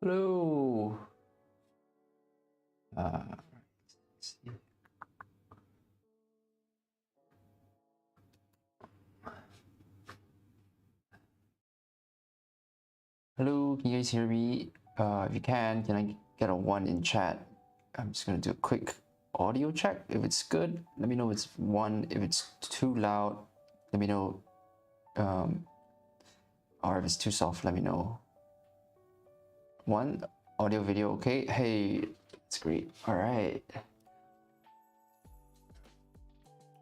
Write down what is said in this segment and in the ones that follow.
Hello. Let's see. Hello, can you guys hear me? If you can I get a 1 in chat? I'm just gonna do a quick audio check. If it's good, let me know if it's 1. If it's too loud, let me know. Or if it's too soft, let me know. 1, audio, video, okay? Hey, that's great. All right.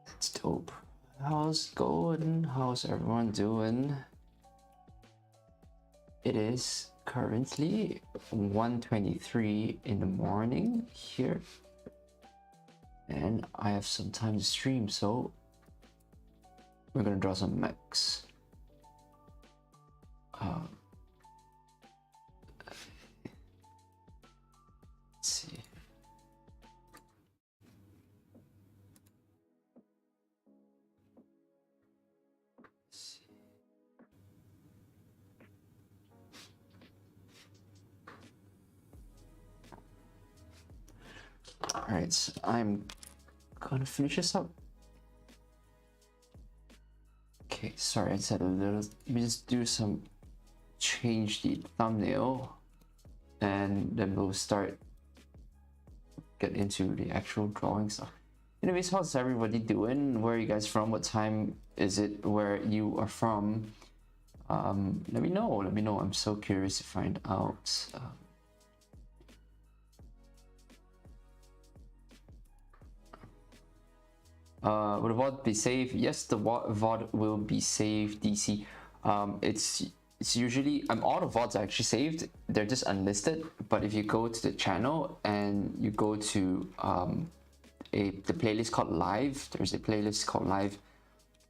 That's dope. How's it going? How's everyone doing? It is currently 1:23 in the morning here, and I have some time to stream, so we're gonna draw some mechs. Let's see. All right, so I'm gonna finish this up. Okay, sorry, I said a little. Let me just do some change the thumbnail, and then we'll get into the actual drawing stuff. Anyways, how's everybody doing? Where are you guys from? What time is it where you are from? Let me know. Let me know. I'm so curious to find out. Will the VOD be saved? Yes, the VOD will be saved, DC. It's usually all the VODs are actually saved. They're just unlisted. But if you go to the channel and you go to the playlist called Live, there's a playlist called Live.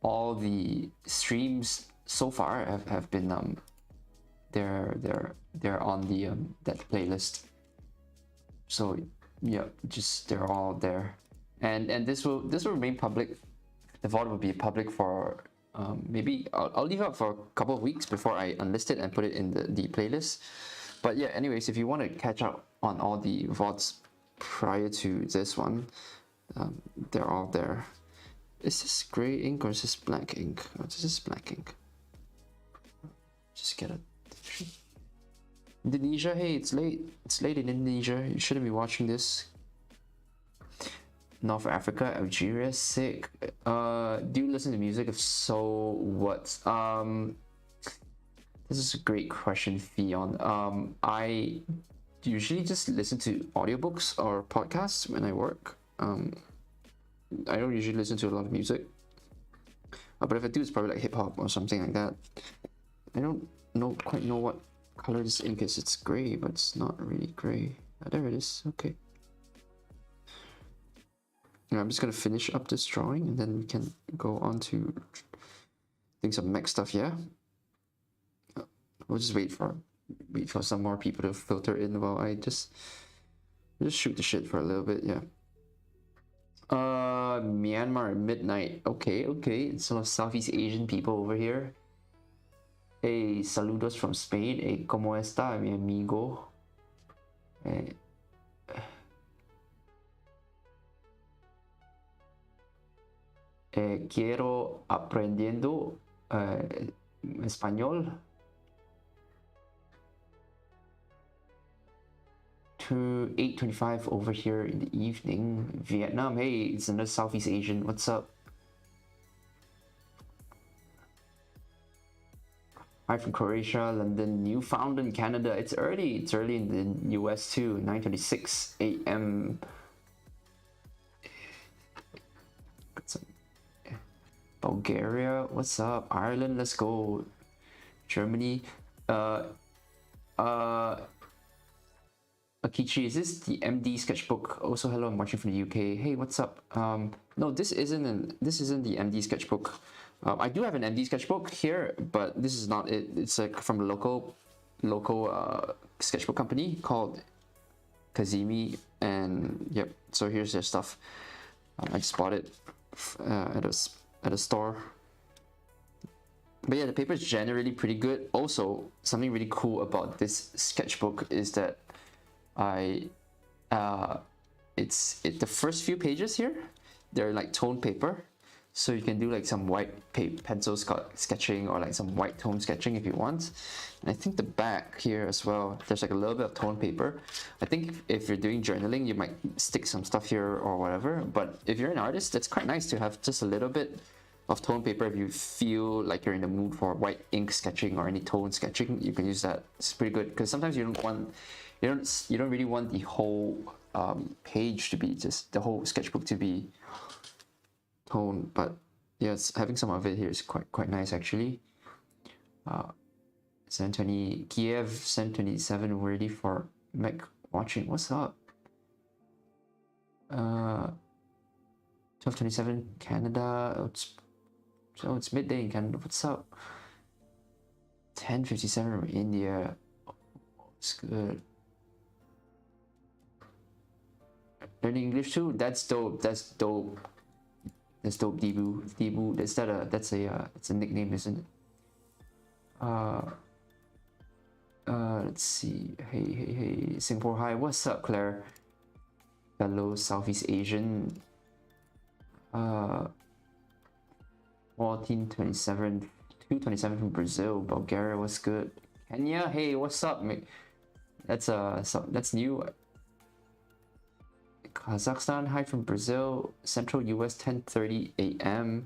All the streams so far have been they're on the that playlist. So yeah, just they're all there. And this will remain public. The VOD will be public for maybe I'll leave it up for a couple of weeks before I unlist it and put it in the playlist. But yeah, anyways, if you want to catch up on all the VODs prior to this one, they're all there. Is this gray ink or is this black ink? Oh, this is black ink. Just get a Indonesia. Hey, it's late. It's late in Indonesia. You shouldn't be watching this. North Africa, Algeria, sick. Do you listen to music? If so, what? This is a great question, Fion. I usually just listen to audiobooks or podcasts when I work. I don't usually listen to a lot of music. But if I do, it's probably like hip hop or something like that. I don't quite know what color this ink is. It's gray, but it's not really gray. There it is. Okay. Yeah, I'm just gonna finish up this drawing and then we can go on to things of mech stuff. Yeah, we'll just wait for some more people to filter in while I just shoot the shit for a little bit. Yeah. Myanmar at midnight. Okay, it's a lot of Southeast Asian people over here. Hey, saludos from Spain. Hey, ¿cómo está, mi amigo? Quiero aprendiendo español. To 8:25 over here in the evening. Vietnam. Hey, it's another Southeast Asian. What's up? Hi from Croatia, London, Newfoundland, Canada. It's early in the US too. 9:26 a.m. Bulgaria, what's up? Ireland, let's go. Germany. Akichi, is this the MD sketchbook? Also, hello, I'm watching from the UK. Hey, what's up? No, this isn't the MD sketchbook. I do have an MD sketchbook here, but this is not it. It's like from a local sketchbook company called Kazimi, and yep. So here's their stuff. I just bought it at a store. But yeah, the paper is generally pretty good. Also, something really cool about this sketchbook is that the first few pages here, they're like tone paper, so you can do like some white pencil sketching or like some white tone sketching if you want. And I think the back here as well, there's like a little bit of tone paper. I think if you're doing journaling, you might stick some stuff here or whatever, but if you're an artist, it's quite nice to have just a little bit of tone paper. If you feel like you're in the mood for white ink sketching or any tone sketching, you can use that. It's pretty good because sometimes you don't really want the whole page to be just the whole sketchbook to be tone, but yes, having some of it here is quite nice actually. 720 Kiev, 727 ready for Mech watching. What's up? 1227 Canada. It's midday in Canada. What's up? 1057 from India. It's good. Learning English too. That's dope. That's dope. That's dope. Debu. That's a nickname, isn't it? Let's see. Hey. Singapore hi. What's up, Claire? Fellow Southeast Asian. 1427, 227 from Brazil. Bulgaria, what's good? Kenya, hey, what's up, mate? That's new. Kazakhstan, hi from Brazil. Central US, 10:30 a.m.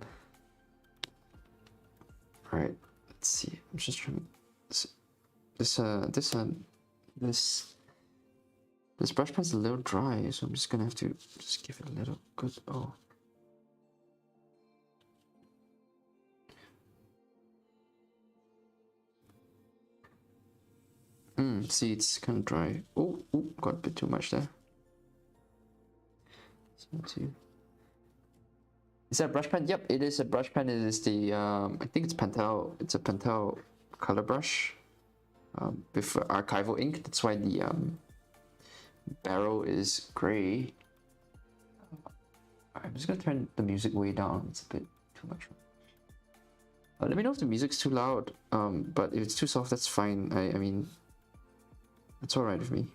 All right, let's see. I'm just trying to. This brush pen's a little dry, so I'm just gonna have to just give it a little good. Oh. See, it's kind of dry. Oh, got a bit too much there. Is that a brush pen? Yep, it is a brush pen. It is the I think it's Pentel. It's a Pentel color brush with archival ink. That's why the barrel is gray. I'm just gonna turn the music way down. It's a bit too much. Let me know if the music's too loud. But if it's too soft, that's fine. I mean, it's alright with me.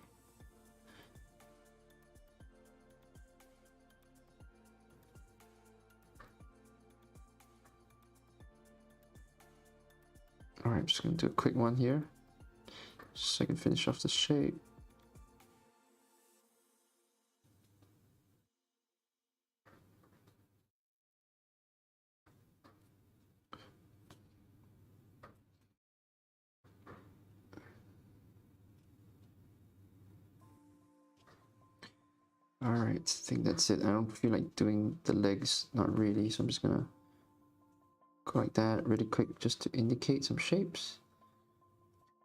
Alright, I'm just gonna do a quick one here, just so I can finish off the shape. Alright, I think that's it. I don't feel like doing the legs, not really, so I'm just gonna go like that really quick just to indicate some shapes.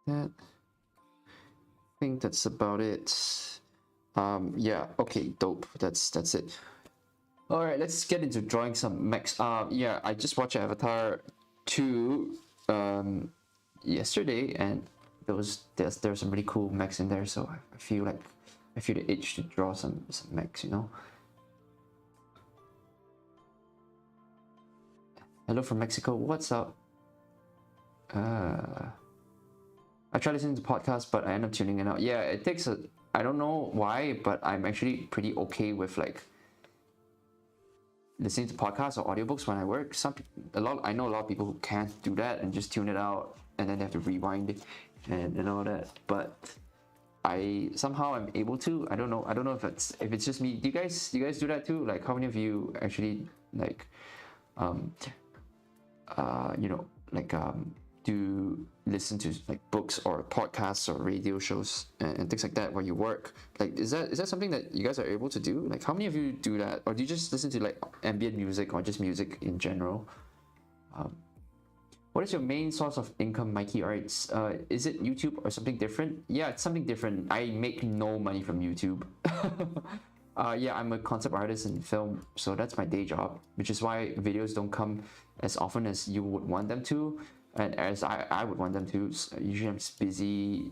That. I think that's about it. Yeah, okay, dope. That's it. Alright, let's get into drawing some mechs. Yeah, I just watched Avatar 2 yesterday, and there's some really cool mechs in there, so I feel the itch to draw some mechs, you know. Hello from Mexico, what's up? I try listening to podcasts, but I end up tuning it out. Yeah, it takes I don't know why, but I'm actually pretty okay with like listening to podcasts or audiobooks when I work. I know a lot of people who can't do that and just tune it out, and then they have to rewind it and all that. But I somehow am able to. I don't know if it's just me. Do you guys do that too? Like, how many of you actually like you know, like do listen to like books or podcasts or radio shows and things like that where you work? Like, is that something that you guys are able to do? Like, how many of you do that, or do you just listen to like ambient music or just music in general? What is your main source of income, Mikey Arts? Is it YouTube or something different? Yeah, it's something different. I make no money from YouTube. Yeah, I'm a concept artist in film, so that's my day job, which is why videos don't come as often as you would want them to, and as I would want them to. So usually I'm just busy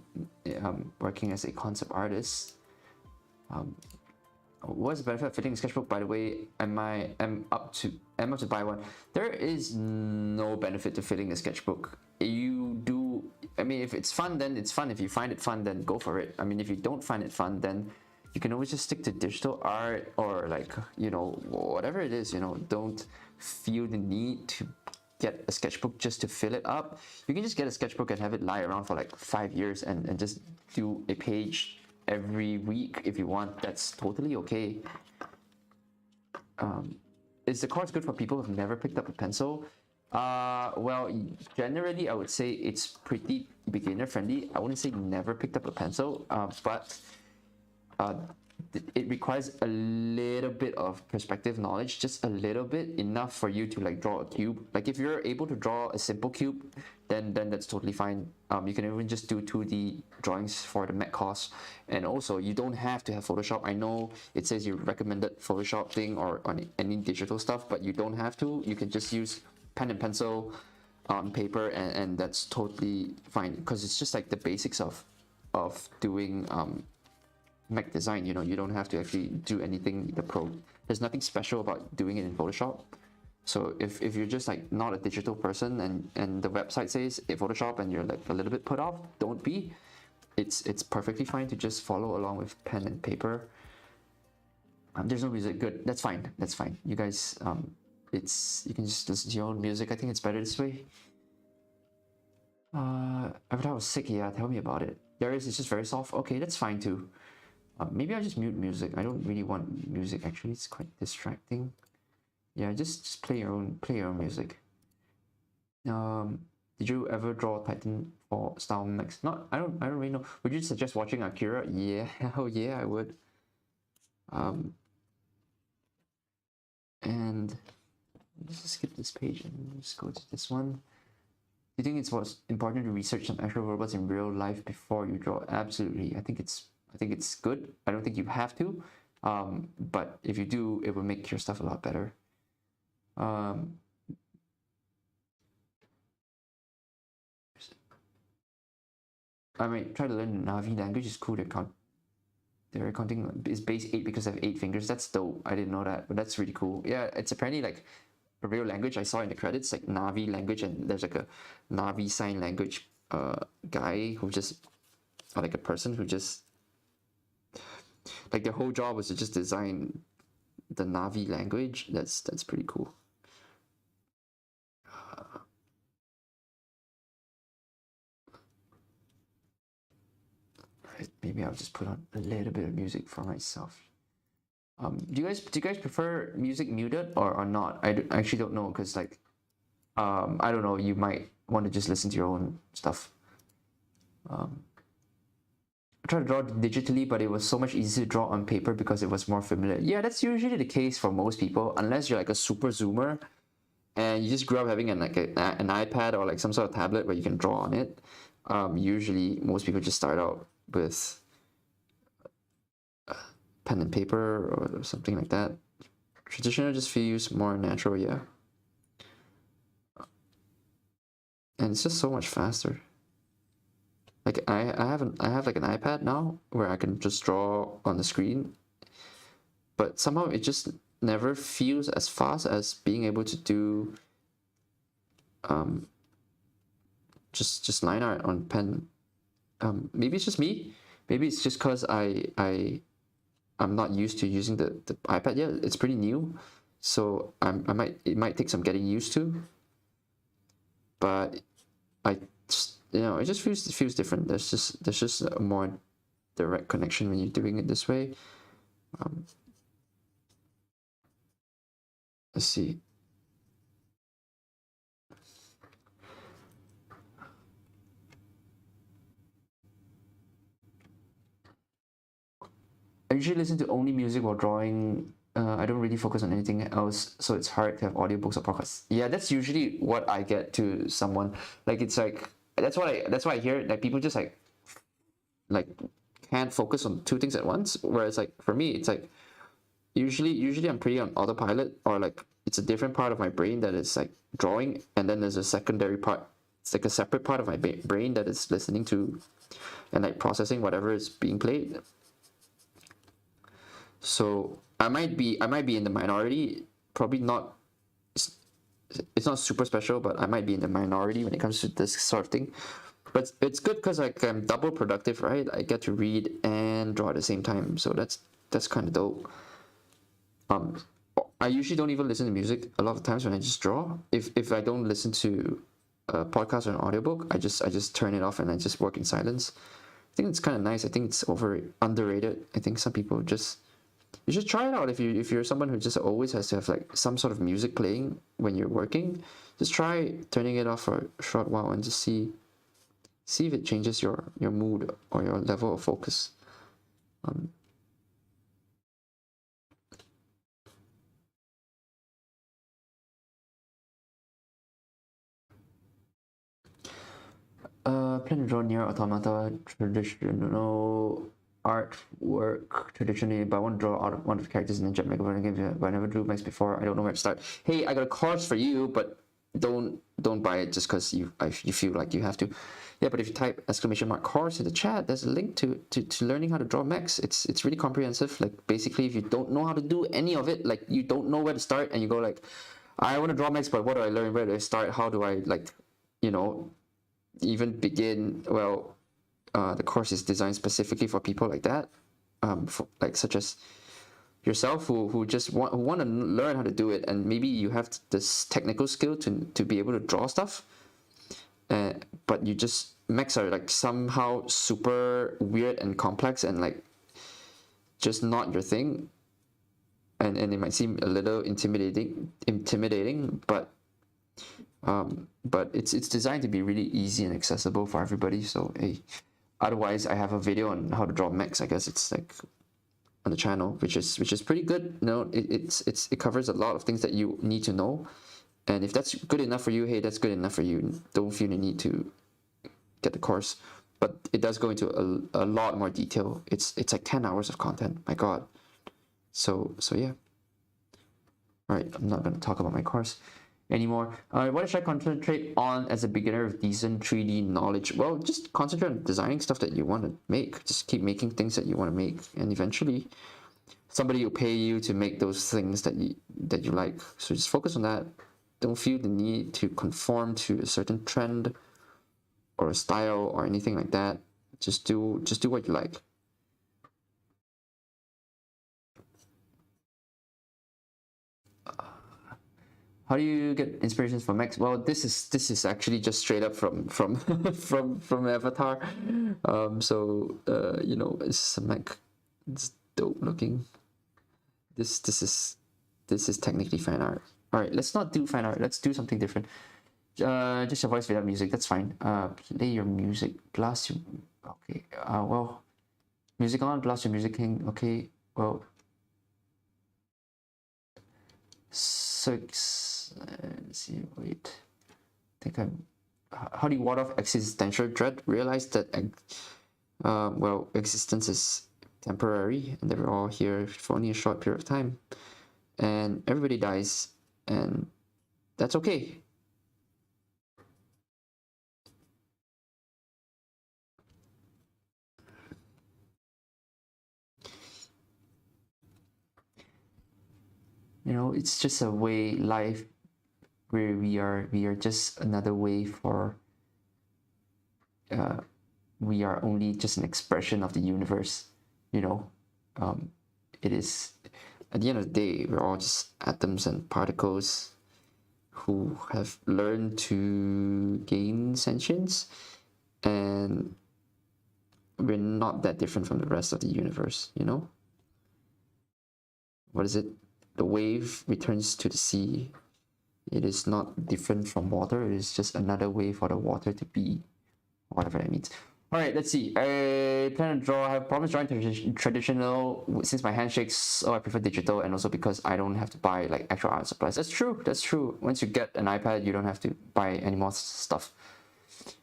working as a concept artist. What's the benefit of fitting a sketchbook? By the way, I'm up to buy one. There is no benefit to fitting a sketchbook. You do, I mean, if it's fun, then it's fun. If you find it fun, then go for it. I mean, if you don't find it fun, then you can always just stick to digital art, or like, you know, whatever it is, you know. Don't feel the need to get a sketchbook just to fill it up. You can just get a sketchbook and have it lie around for like 5 years and just do a page every week if you want. That's totally okay. Is the course good for people who've never picked up a pencil? Well, generally I would say it's pretty beginner friendly. I wouldn't say never picked up a pencil, but it requires a little bit of perspective knowledge, just a little bit, enough for you to like draw a cube. Like if you're able to draw a simple cube, then that's totally fine. You can even just do 2D drawings for the MECHS, and also you don't have to have Photoshop. I know it says you recommended Photoshop thing or on any digital stuff, but you don't have to. You can just use pen and pencil on paper, and that's totally fine, because it's just like the basics of doing mech design. You know, you don't have to actually do anything there's nothing special about doing it in Photoshop. So if you're just like not a digital person, and the website says Photoshop and you're like a little bit put off, don't be. It's perfectly fine to just follow along with pen and paper. There's no music. Good, that's fine, you guys. You can just listen to your own music. I think it's better this way. Avatar was sick. Yeah, tell me about it. Darius is just very soft. Okay, that's fine too. Maybe I'll just mute music. I don't really want music, actually. It's quite distracting. Yeah, just play your own music. Did you ever draw Titan for style mechs? Not, I don't really know. Would you suggest watching Akira? Yeah, hell yeah, I would. And let's just skip this page and just go to this one. Do you think it's what's important to research some actual robots in real life before you draw? Absolutely. I think it's good. I don't think you have to, but if you do, it will make your stuff a lot better. I might try to learn the Navi language. It's cool. Their counting is base 8 because I have 8 fingers. That's dope. I didn't know that, but that's really cool. Yeah, it's apparently like a real language. I saw in the credits like Navi language, and there's like a Navi sign language guy who just, or like a person who just, like their whole job was to just design the Navi language. That's pretty cool. Right, maybe I'll just put on a little bit of music for myself. Do you guys prefer music muted or not? I actually don't know, because like I don't know, you might want to just listen to your own stuff. I tried to draw digitally, but it was so much easier to draw on paper because it was more familiar. Yeah, that's usually the case for most people, unless you're like a super zoomer and you just grew up having an iPad or like some sort of tablet where you can draw on it. Usually most people just start out with pen and paper or something like that. Traditional just feels more natural, yeah. And it's just so much faster. Like I have like an iPad now where I can just draw on the screen, but somehow it just never feels as fast as being able to do just line art on pen. Maybe it's just me. Maybe it's just because I'm not used to using the iPad yet. It's pretty new, so it might take some getting used to. But it just feels different. There's just a more direct connection when you're doing it this way. Let's see. I usually listen to only music while drawing. I don't really focus on anything else, so it's hard to have audiobooks or podcasts. Yeah, that's usually what I get to someone. Like it's like that's why I hear like people just like can't focus on 2 things at once. Whereas like for me, it's like usually I'm pretty on autopilot, or like it's a different part of my brain that is like drawing, and then there's a secondary part. It's like a separate part of my brain that is listening to and like processing whatever is being played. So I might be in the minority. Probably not. It's not super special, but I might be in the minority when it comes to this sort of thing. But it's good because like I'm double productive, right? I get to read and draw at the same time, so that's kind of dope. I usually don't even listen to music a lot of times when I just draw. If I don't listen to a podcast or an audiobook, I just turn it off and I just work in silence. I think it's kind of nice. I think it's underrated. I think some people just you should try it out if you're someone who just always has to have like some sort of music playing when you're working. Just try turning it off for a short while and just see if it changes your mood or your level of focus. Plan to draw near automata traditional artwork traditionally, but I want to draw out one of the characters in the jet mega game, but I never drew Max before. I don't know where to start. Hey, I got a course for you, but don't buy it just because you feel like you have to. Yeah, but if you type !course in the chat, there's a link to learning how to draw mechs. It's really comprehensive. Like basically, if you don't know how to do any of it, like you don't know where to start, and you go like, I want to draw mechs, but what do I learn? Where do I start? How do I like, even begin? Well, the course is designed specifically for people like that, such as yourself who just want to learn how to do it, and maybe you have this technical skill to be able to draw stuff, but you just mechs are like somehow super weird and complex and like just not your thing, and it might seem a little intimidating, but it's designed to be really easy and accessible for everybody. So hey, otherwise I have a video on how to draw mechs. I guess it's like on the channel, which is pretty good. It covers a lot of things that you need to know, and if that's good enough for you, hey, that's good enough for you. Don't feel the need to get the course, but it does go into a lot more detail. It's like 10 hours of content. My God. So yeah. All right, I'm not going to talk about my course anymore. What should I concentrate on as a beginner with decent 3D knowledge? Well, just concentrate on designing stuff that you want to make. Just keep making things that you want to make, and eventually somebody will pay you to make those things that you like. So just focus on that. Don't feel the need to conform to a certain trend or a style or anything like that. Just do what you like. How do you get inspirations from mechs? Well, this is actually just straight up from from Avatar. It's a mech. It's dope looking. This is technically fan art. All right, let's not do fan art. Let's do something different. Just your voice without music. That's fine. Play your music. Blast your. Okay. Well, music on. Blast your music king. Okay. Well. Let's see. Wait. I think I'm. How do you ward off existential dread? Realize that, existence is temporary, and they're all here for only a short period of time, and everybody dies, and that's okay. It's just a way life where we are just another way for we are only just an expression of the universe. It is, at the end of the day, we're all just atoms and particles who have learned to gain sentience, and we're not that different from the rest of the universe. What is it? The wave returns to the sea. It is not different from water. It is just another way for the water to be, whatever that means. All right, let's see. I plan to draw. I have problems drawing traditional since my hand shakes, so I prefer digital, and also because I don't have to buy like actual art supplies. That's true. That's true. Once you get an iPad, you don't have to buy any more stuff.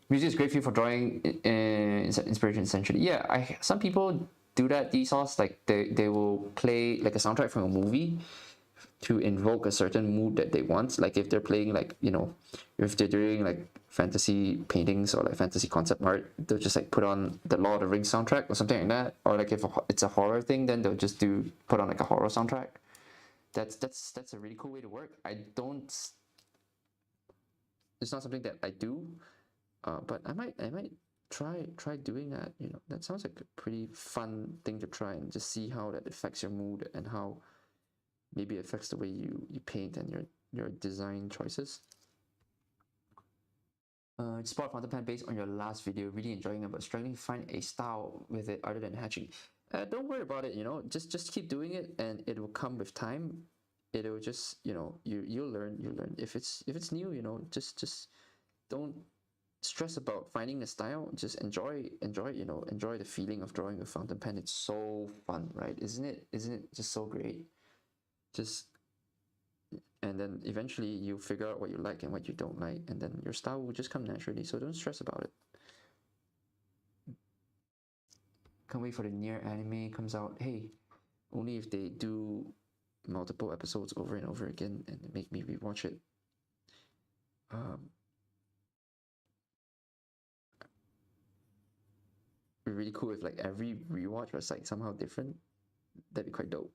Music is great for you for drawing inspiration, essentially. Yeah, some people do that. These sorts, like they will play like a soundtrack from a movie to invoke a certain mood that they want. Like if they're playing like if they're doing like fantasy paintings or like fantasy concept art, they'll just like put on the Lord of the Rings soundtrack or something like that. Or like if it's a horror thing, then they'll just put on like a horror soundtrack. That's a really cool way to work. It's not something that I do, but I might try doing that. You know, that sounds like a pretty fun thing to try and just see how that affects your mood and how maybe it affects the way you paint and your design choices. Spot fountain pen based on your last video, really enjoying it, but struggling to find a style with it other than hatching. Don't worry about it, you know, just keep doing it and it will come with time. It'll just, you know, you'll learn. If it's new, you know, just don't stress about finding a style. Just enjoy, you know, enjoy the feeling of drawing with fountain pen. It's so fun, right? Isn't it just so great? And then eventually you figure out what you like and what you don't like, and then your style will just come naturally, so don't stress about it. Can't wait for the Nier anime comes out. Hey, only if they do multiple episodes over and over again and make me rewatch it. It'd be really cool if like every rewatch was like somehow different. That'd be quite dope.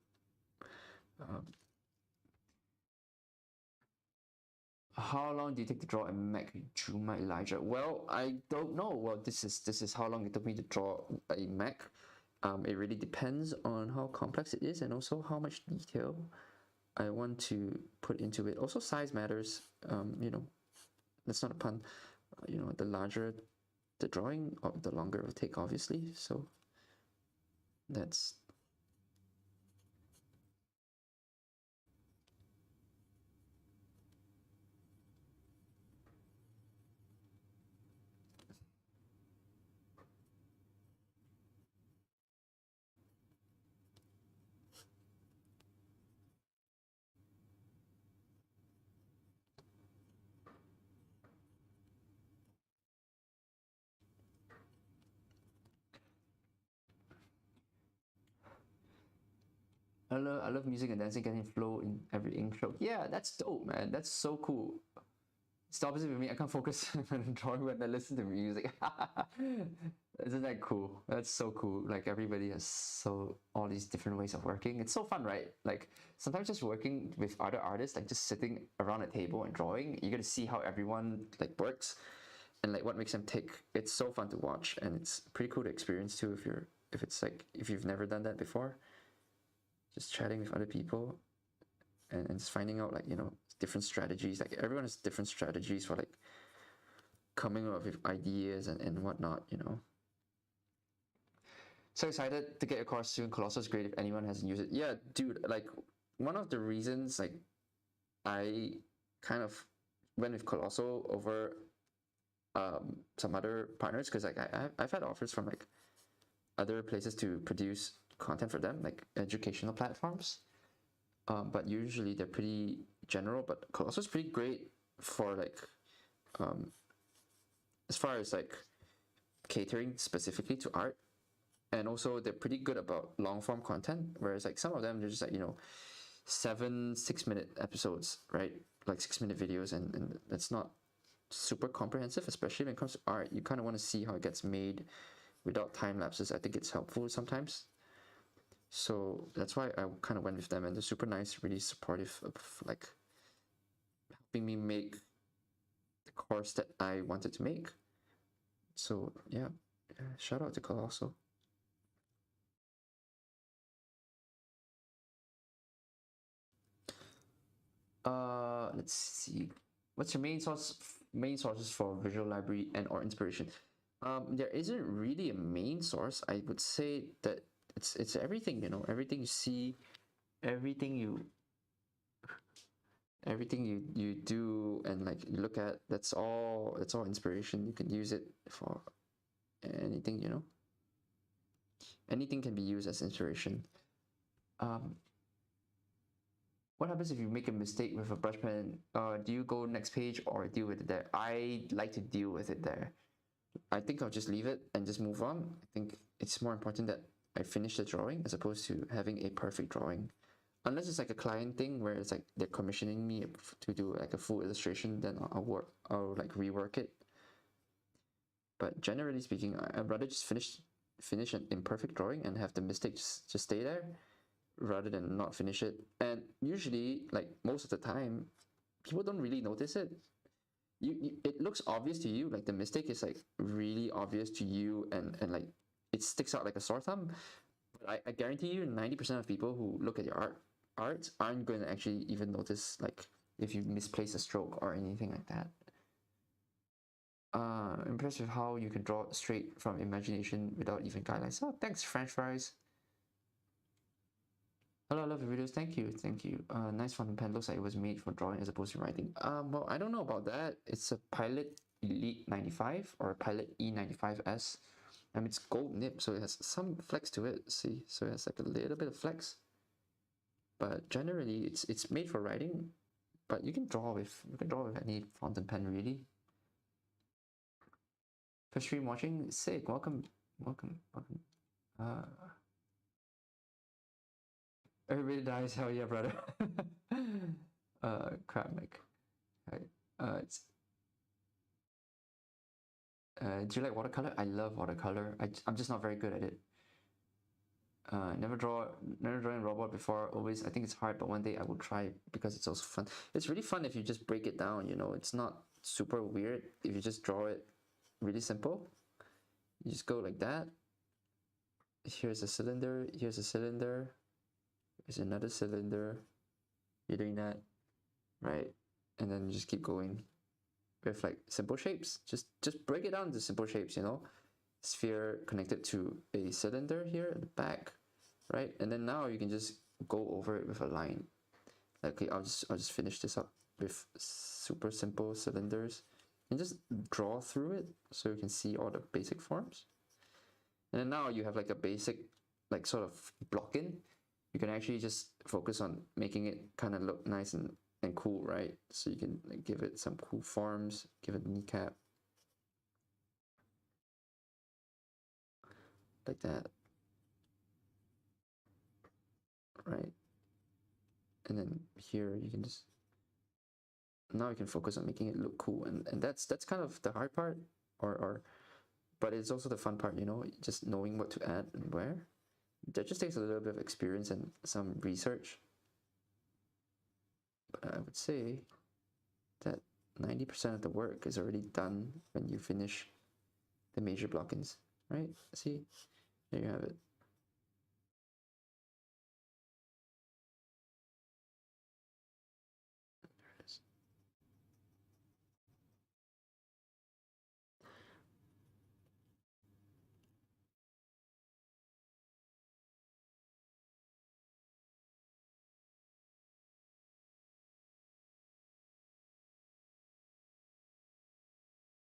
How long do you take to draw a mech, Juma Elijah? Well, I don't know. Well, this is how long it took me to draw a mech. It really depends on how complex it is and also how much detail I want to put into it. Also, size matters. You know, that's not a pun. You know, the larger the drawing, the longer it will take, obviously. So that's. I love music and dancing, getting flow in every ink stroke. Yeah, that's dope, man. That's so cool. It's the opposite for me. I can't focus on drawing when I listen to music. Isn't that cool? That's so cool. Like everybody has all these different ways of working. It's so fun, right? Like sometimes just working with other artists, like just sitting around a table and drawing, you get to see how everyone like works and like what makes them tick. It's so fun to watch, and it's pretty cool to experience too if you've never done that before. Just chatting with other people and just finding out like, you know, different strategies. Like everyone has different strategies for like coming up with ideas and whatnot, you know. So excited to get your course soon. Colossal is great if anyone hasn't used it. Yeah, dude, like one of the reasons like I kind of went with Colossal over some other partners, because like I've had offers from like other places to produce content for them, like educational platforms, but usually they're pretty general. But Colossal is pretty great for like as far as like catering specifically to art, and also they're pretty good about long form content, whereas like some of them they're just like, you know, 6-minute episodes, right? Like 6-minute videos, and that's not super comprehensive, especially when it comes to art. You kind of want to see how it gets made without time lapses. I think it's helpful sometimes. So that's why I kind of went with them, and they're super nice, really supportive of like helping me make the course that I wanted to make. So yeah, shout out to Colossal. Let's see. What's your main sources for visual library and or inspiration? There isn't really a main source. I would say that it's everything, you know, everything you see, everything you do and like you look at, that's all inspiration. You can use it for anything, you know. Anything can be used as inspiration. What happens if you make a mistake with a brush pen? Do you go next page or deal with it there? I like to deal with it there. I think I'll just leave it and just move on. I think it's more important that I finish the drawing as opposed to having a perfect drawing. Unless it's like a client thing where it's like they're commissioning me to do like a full illustration, then I'll like rework it. But generally speaking, I'd rather just finish an imperfect drawing and have the mistake just stay there rather than not finish it. And usually, like most of the time, people don't really notice it. It looks obvious to you, like the mistake is like really obvious to you, and like it sticks out like a sore thumb. But I guarantee you, 90% of people who look at your art aren't going to actually even notice like if you misplace a stroke or anything like that. Impressed with how you can draw straight from imagination without even guidelines. Oh, thanks, French fries. Hello, I love your videos. Thank you, thank you. Nice fountain pen. Looks like it was made for drawing as opposed to writing. Well, I don't know about that. It's a Pilot Elite 95 or a Pilot E95S. It's gold nib, so it has some flex to it. See, so it has like a little bit of flex. But generally, it's made for writing. But you can draw with any fountain pen really. First stream watching, sick. Welcome. Everybody dies. Hell yeah, brother. Crap, Mike. Right. It's. Do you like watercolor? I love watercolor. I'm just not very good at it. Never drawing robot before. Always, I think it's hard, but one day I will try because it's also fun. It's really fun if you just break it down. You know, it's not super weird if you just draw it really simple. You just go like that. Here's a cylinder. Here's a cylinder. Here's another cylinder. You're doing that, right? And then you just keep going with like simple shapes. Just break it down into simple shapes. You know, sphere connected to a cylinder here at the back, right? And then now you can just go over it with a line. Okay, I'll just finish this up with super simple cylinders and just draw through it so you can see all the basic forms. And then now you have like a basic, like sort of block in. You can actually just focus on making it kind of look nice and cool, right? So you can like give it some cool forms, give it a kneecap. Like that. Right? And then here you can just, now you can focus on making it look cool. And that's kind of the hard part, but it's also the fun part, you know, just knowing what to add and where. That just takes a little bit of experience and some research. But I would say that 90% of the work is already done when you finish the major block-ins, right? See, there you have it.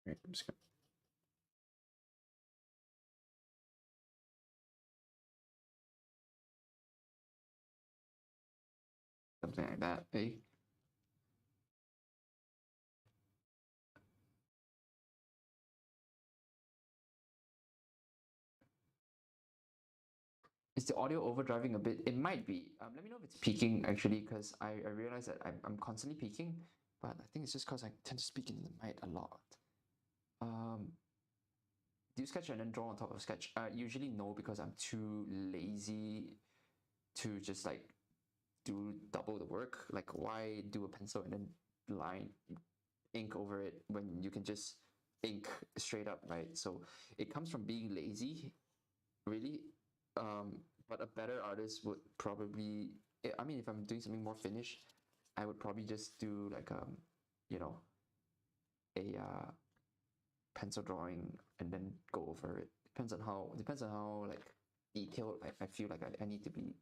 Right, I'm just gonna... something like that, eh? Is the audio overdriving a bit? It might be. Let me know if it's peaking actually, because I realize that I'm constantly peaking, but I think it's just because I tend to speak in the mic a lot. Do you sketch and then draw on top of sketch? Usually no, because I'm too lazy to just like do double the work. Like why do a pencil and then line ink over it when you can just ink straight up, right? So it comes from being lazy, really. But a better artist would probably, I mean, if I'm doing something more finished, I would probably just do like you know, a pencil drawing and then go over it. Depends on how like detailed I feel like I need to be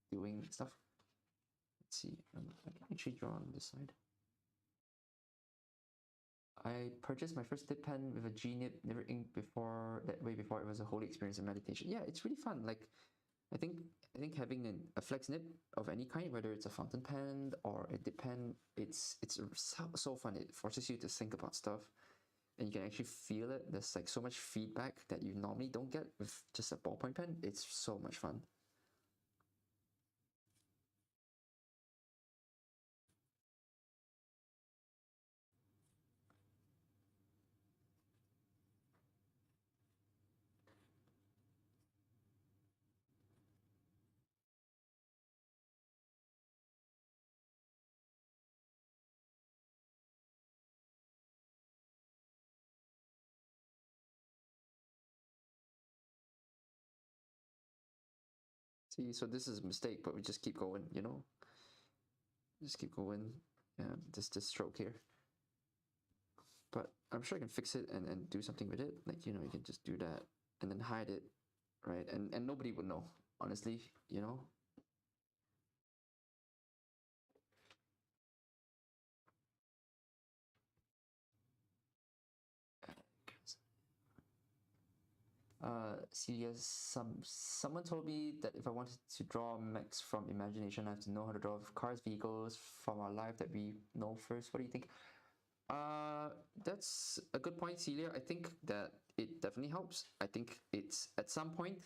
doing stuff. Let's see. I can actually draw on this side. I purchased my first dip pen with a G nib, never inked before that way before. It was a holy experience in meditation. Yeah, it's really fun. Like I think having a flex nib of any kind, whether it's a fountain pen or a dip pen, it's so fun. It forces you to think about stuff, and you can actually feel it. There's like so much feedback that you normally don't get with just a ballpoint pen. It's so much fun. See, so this is a mistake, but we just keep going, you know? Just keep going. This stroke here. But I'm sure I can fix it and do something with it. Like, you know, you can just do that and then hide it, right? And nobody would know, honestly, you know? Yes, someone told me that if I wanted to draw mechs from imagination, I have to know how to draw cars, vehicles from our life that we know first. What do you think? That's a good point, Celia. I think that it definitely helps. I think it's at some point,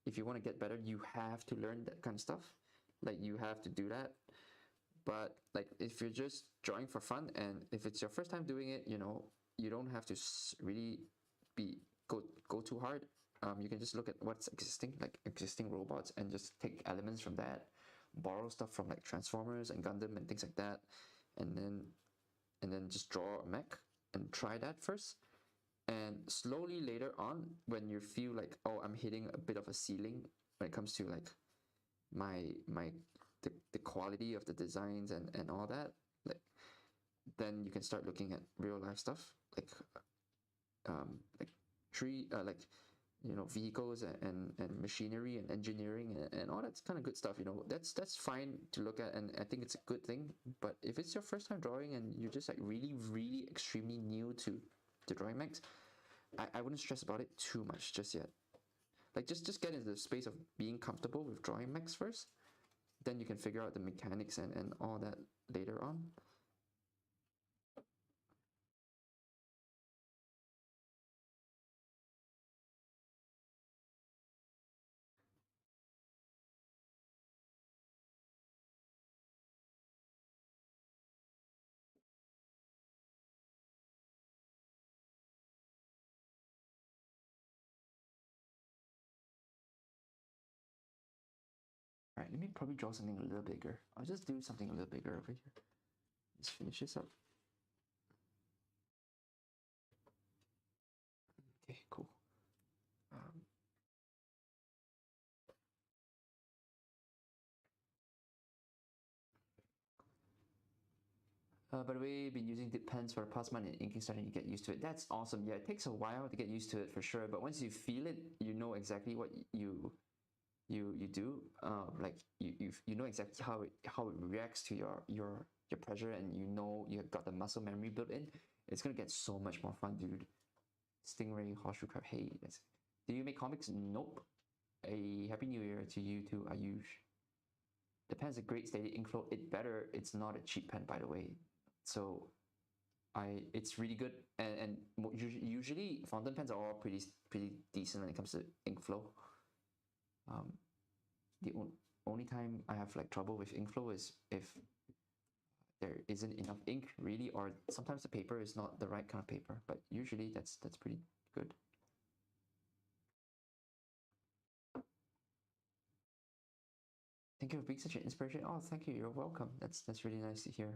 if you want to get better, you have to learn that kind of stuff. Like you have to do that. But like if you're just drawing for fun and if it's your first time doing it, you know, you don't have to really be go too hard. You can just look at what's existing, like existing robots, and just take elements from that, borrow stuff from like Transformers and Gundam and things like that, and then just draw a mech and try that first. And slowly later on, when you feel like, oh, I'm hitting a bit of a ceiling when it comes to like the quality of the designs and all that, like then you can start looking at real life stuff like like you know, vehicles and machinery and engineering and all that's kind of good stuff, you know. That's fine to look at, and I think it's a good thing. But if it's your first time drawing and you're just like really extremely new to drawing mechs, I wouldn't stress about it too much just yet. Like just get into the space of being comfortable with drawing mechs first, then you can figure out the mechanics and all that later on. All right, let me probably draw something a little bigger. I'll just do something a little bigger over here. Let's finish this up. Okay, cool. By the way, been using dip pens for the past month and inking starting to get used to it. That's awesome. Yeah, it takes a while to get used to it for sure. But once you feel it, you know exactly what you do. Like you know exactly how it reacts to your pressure, and you know you've got the muscle memory built in. It's gonna get so much more fun, dude. Stingray, horseshoe crab. Hey, do you make comics? Nope. A happy new year to you too, Ayush. The pen's a great steady ink flow. It's not a cheap pen, by the way. So it's really good, and usually fountain pens are all pretty decent when it comes to ink flow. The only time I have like trouble with ink flow is if there isn't enough ink really, or sometimes the paper is not the right kind of paper. But usually that's pretty good. Thank you for being such an inspiration. Oh, thank you. You're welcome. That's really nice to hear.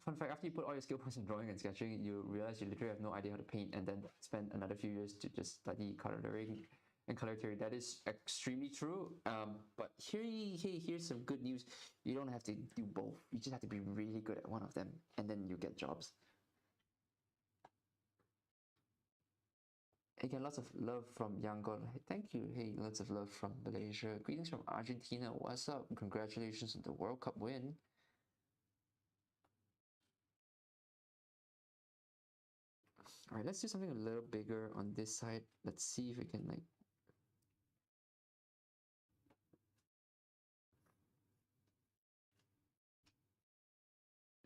Fun fact, after you put all your skill points in drawing and sketching, you realize you literally have no idea how to paint, and then spend another few years to just study coloring and color theory. That is extremely true. But here's some good news. You don't have to do both. You just have to be really good at one of them, and then you get jobs. Again, lots of love from Yangon. Hey, thank you. Hey, lots of love from Malaysia. Greetings from Argentina. What's up? Congratulations on the World Cup win. All right, let's do something a little bigger on this side. Let's see if we can like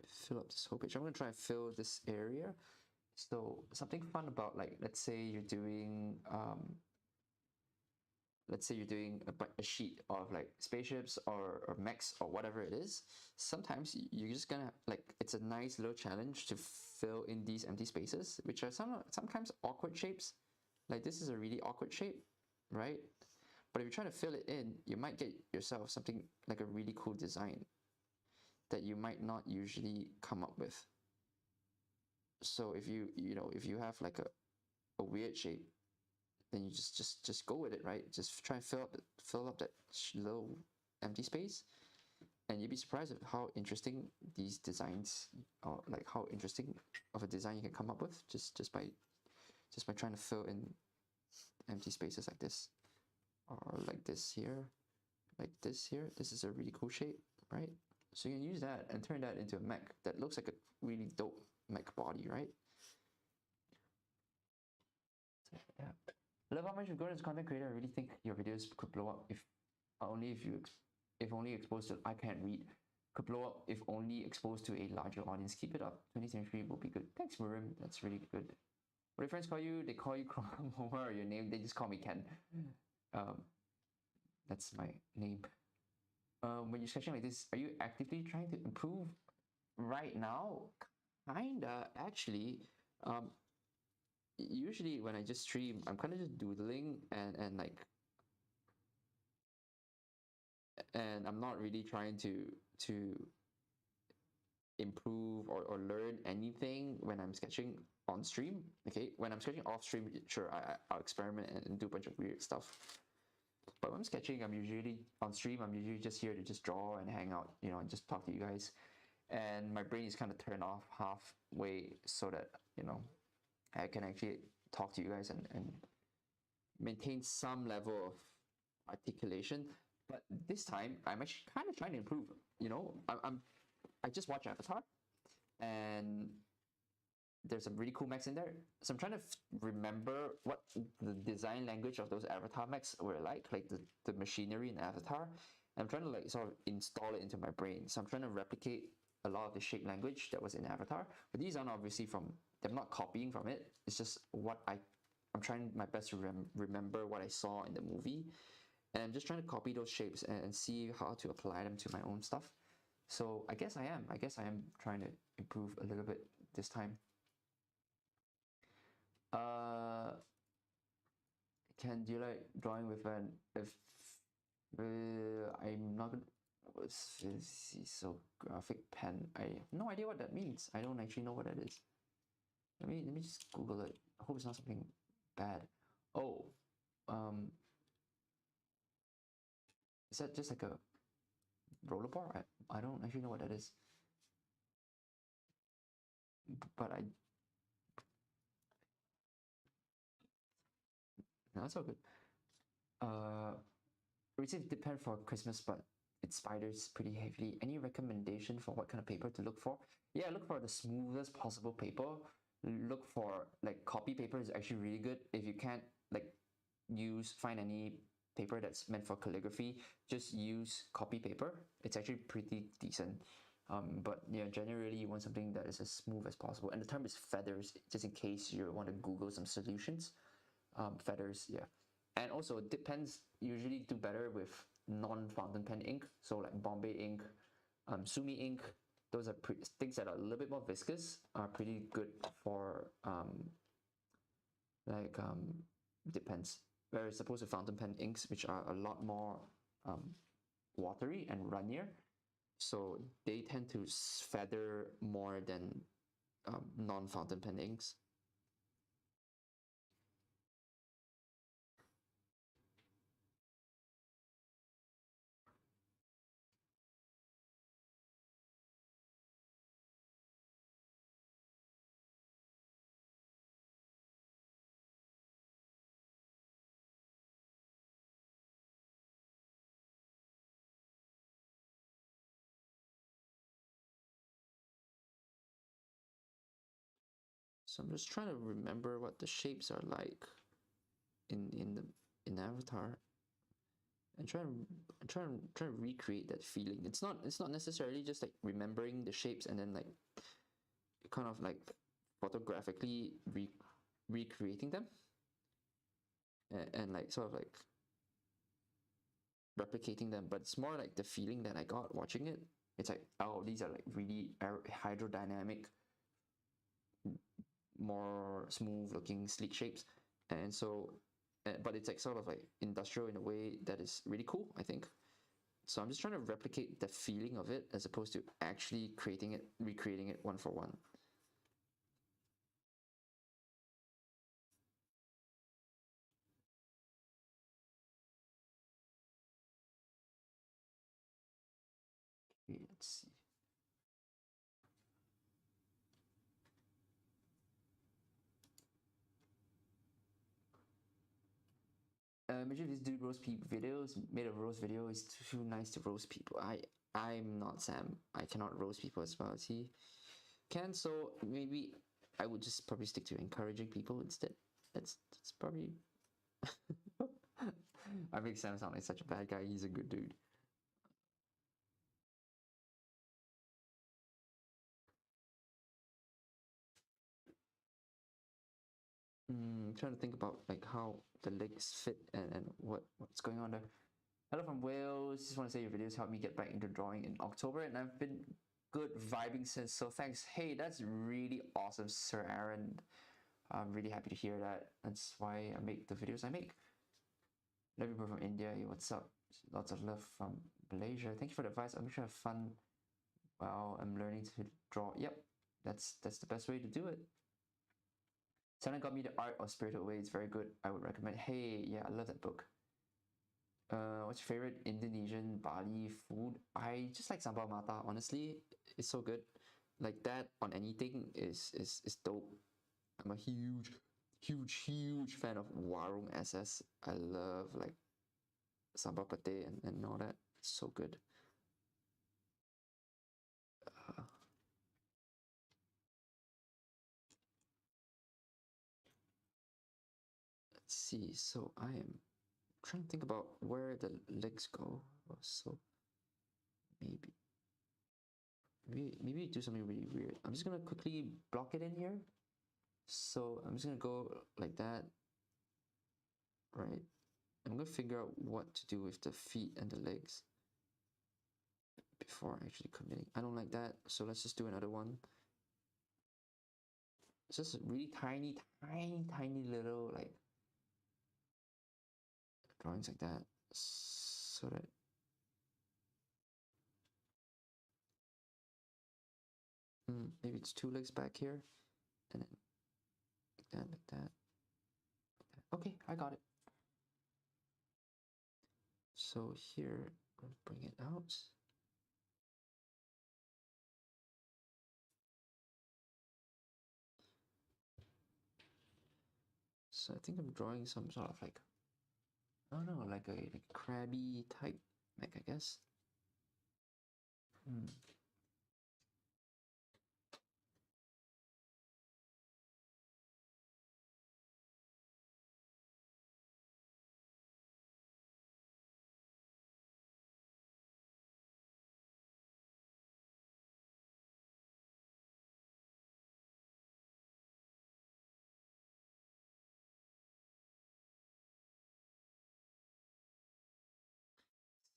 fill up this whole page. I'm gonna try and fill this area. So something fun about like, let's say you're doing a sheet of like spaceships or mechs or whatever it is. Sometimes you're just gonna like, it's a nice little challenge to fill in these empty spaces, which are sometimes awkward shapes. Like this is a really awkward shape, right? But if you try to fill it in, you might get yourself something like a really cool design that you might not usually come up with. So if you have like a weird shape, then you just go with it, right? Just try and fill up that little empty space, and you'd be surprised at how interesting these designs, or like how interesting of a design you can come up with just by trying to fill in empty spaces like this, or like this here, like this here. This is a really cool shape, right? So you can use that and turn that into a mech that looks like a really dope mech body, right? So, yeah. I love how much you've grown as a content creator. I really think your videos could blow up if only exposed to I can't read. Could blow up if only exposed to a larger audience. Keep it up. 2023 will be good. Thanks, Murim. That's really good. What do your friends call you? They call you Chrome. What are your name? They just call me Ken. That's my name. When you're sketching like this, are you actively trying to improve right now? Kinda, actually. Usually when I just stream, I'm kind of just doodling and like, and I'm not really trying to improve or learn anything when I'm sketching on stream. Okay, when I'm sketching off stream, sure, I'll experiment and do a bunch of weird stuff. But when I'm sketching, I'm usually on stream. I'm usually just here to just draw and hang out, you know, and just talk to you guys. And my brain is kind of turned off halfway so that, you know, I can actually talk to you guys and maintain some level of articulation. But this time, I'm actually kind of trying to improve. You know, I just watched Avatar, and there's some really cool mechs in there. So I'm trying to remember what the design language of those Avatar mechs were like the machinery in Avatar. I'm trying to like sort of install it into my brain. So I'm trying to replicate a lot of the shape language that was in Avatar. But these aren't obviously I'm not copying from it. It's just what I'm trying my best to remember what I saw in the movie. And I'm just trying to copy those shapes and see how to apply them to my own stuff. So I guess I am trying to improve a little bit this time. Can do you like drawing with an if I'm not gonna what's this so graphic pen? I have no idea what that means. I don't actually know what that is. Let me just Google it. I hope it's not something bad. Oh, is that just like a roller bar? I don't actually know what that is. But no, it's all good. Receive dip pen for Christmas, but it spiders pretty heavily. Any recommendation for what kind of paper to look for? Yeah, look for the smoothest possible paper. Look for like copy paper is actually really good. If you can't like find any paper that's meant for calligraphy, just use copy paper. It's actually pretty decent. But yeah, generally you want something that is as smooth as possible. And the term is feathers, just in case you want to Google some solutions. Feathers, yeah. And also dip pens usually do better with non-fountain pen ink, so like Bombay ink, Sumi ink. Those are things that are a little bit more viscous, are pretty good for dip pens. Whereas opposed to fountain pen inks, which are a lot more watery and runnier, so they tend to feather more than non-fountain pen inks. So I'm just trying to remember what the shapes are like in Avatar, and trying to recreate that feeling. It's not necessarily just like remembering the shapes and then like kind of like photographically recreating them, and like sort of like replicating them, but it's more like the feeling that I got watching it. It's like, oh, these are like really hydrodynamic, more smooth looking sleek shapes, and so but it's like sort of like industrial in a way that is really cool, I think. So I'm just trying to replicate the feeling of it as opposed to actually recreating it one for one. Let's see. Imagine this dude roast people videos, made a roast video. It's too nice to roast people. I'm not Sam. I cannot roast people as well as he can. So maybe I would just probably stick to encouraging people instead. That's probably. I make Sam sound like such a bad guy. He's a good dude. Trying to think about like how the legs fit and what's going on there. Hello from Wales. Just want to say your videos helped me get back into drawing in October, and I've been good vibing since. So thanks. Hey, that's really awesome, Sir Aaron. I'm really happy to hear that. That's why I make the videos I make. Love people from India. Hey, what's up? Lots of love from Malaysia. Thank you for the advice. I'm sure have fun while I'm learning to draw. Yep, that's the best way to do it. Sana got me the Art of Spirited Away. It's very good. I would recommend. Hey, yeah, I love that book. What's your favorite Indonesian Bali food? I just like sambal mata. Honestly, it's so good. Like that on anything is dope. I'm a huge fan of warung SS. I love like sambal pate and all that. It's so good. Let's see. So I am trying to think about where the legs go. So maybe do something really weird. I'm just gonna quickly block it in here. So I'm just gonna go like that, right? I'm gonna figure out what to do with the feet and the legs before actually committing. I don't like that, so let's just do another one. It's just really tiny little like drawings like that, so that maybe it's two legs back here, and then like that, like that, like that. Okay, I got it. So here, I'll bring it out. So I think I'm drawing some sort of like, I don't know, like a crabby type mech, I guess.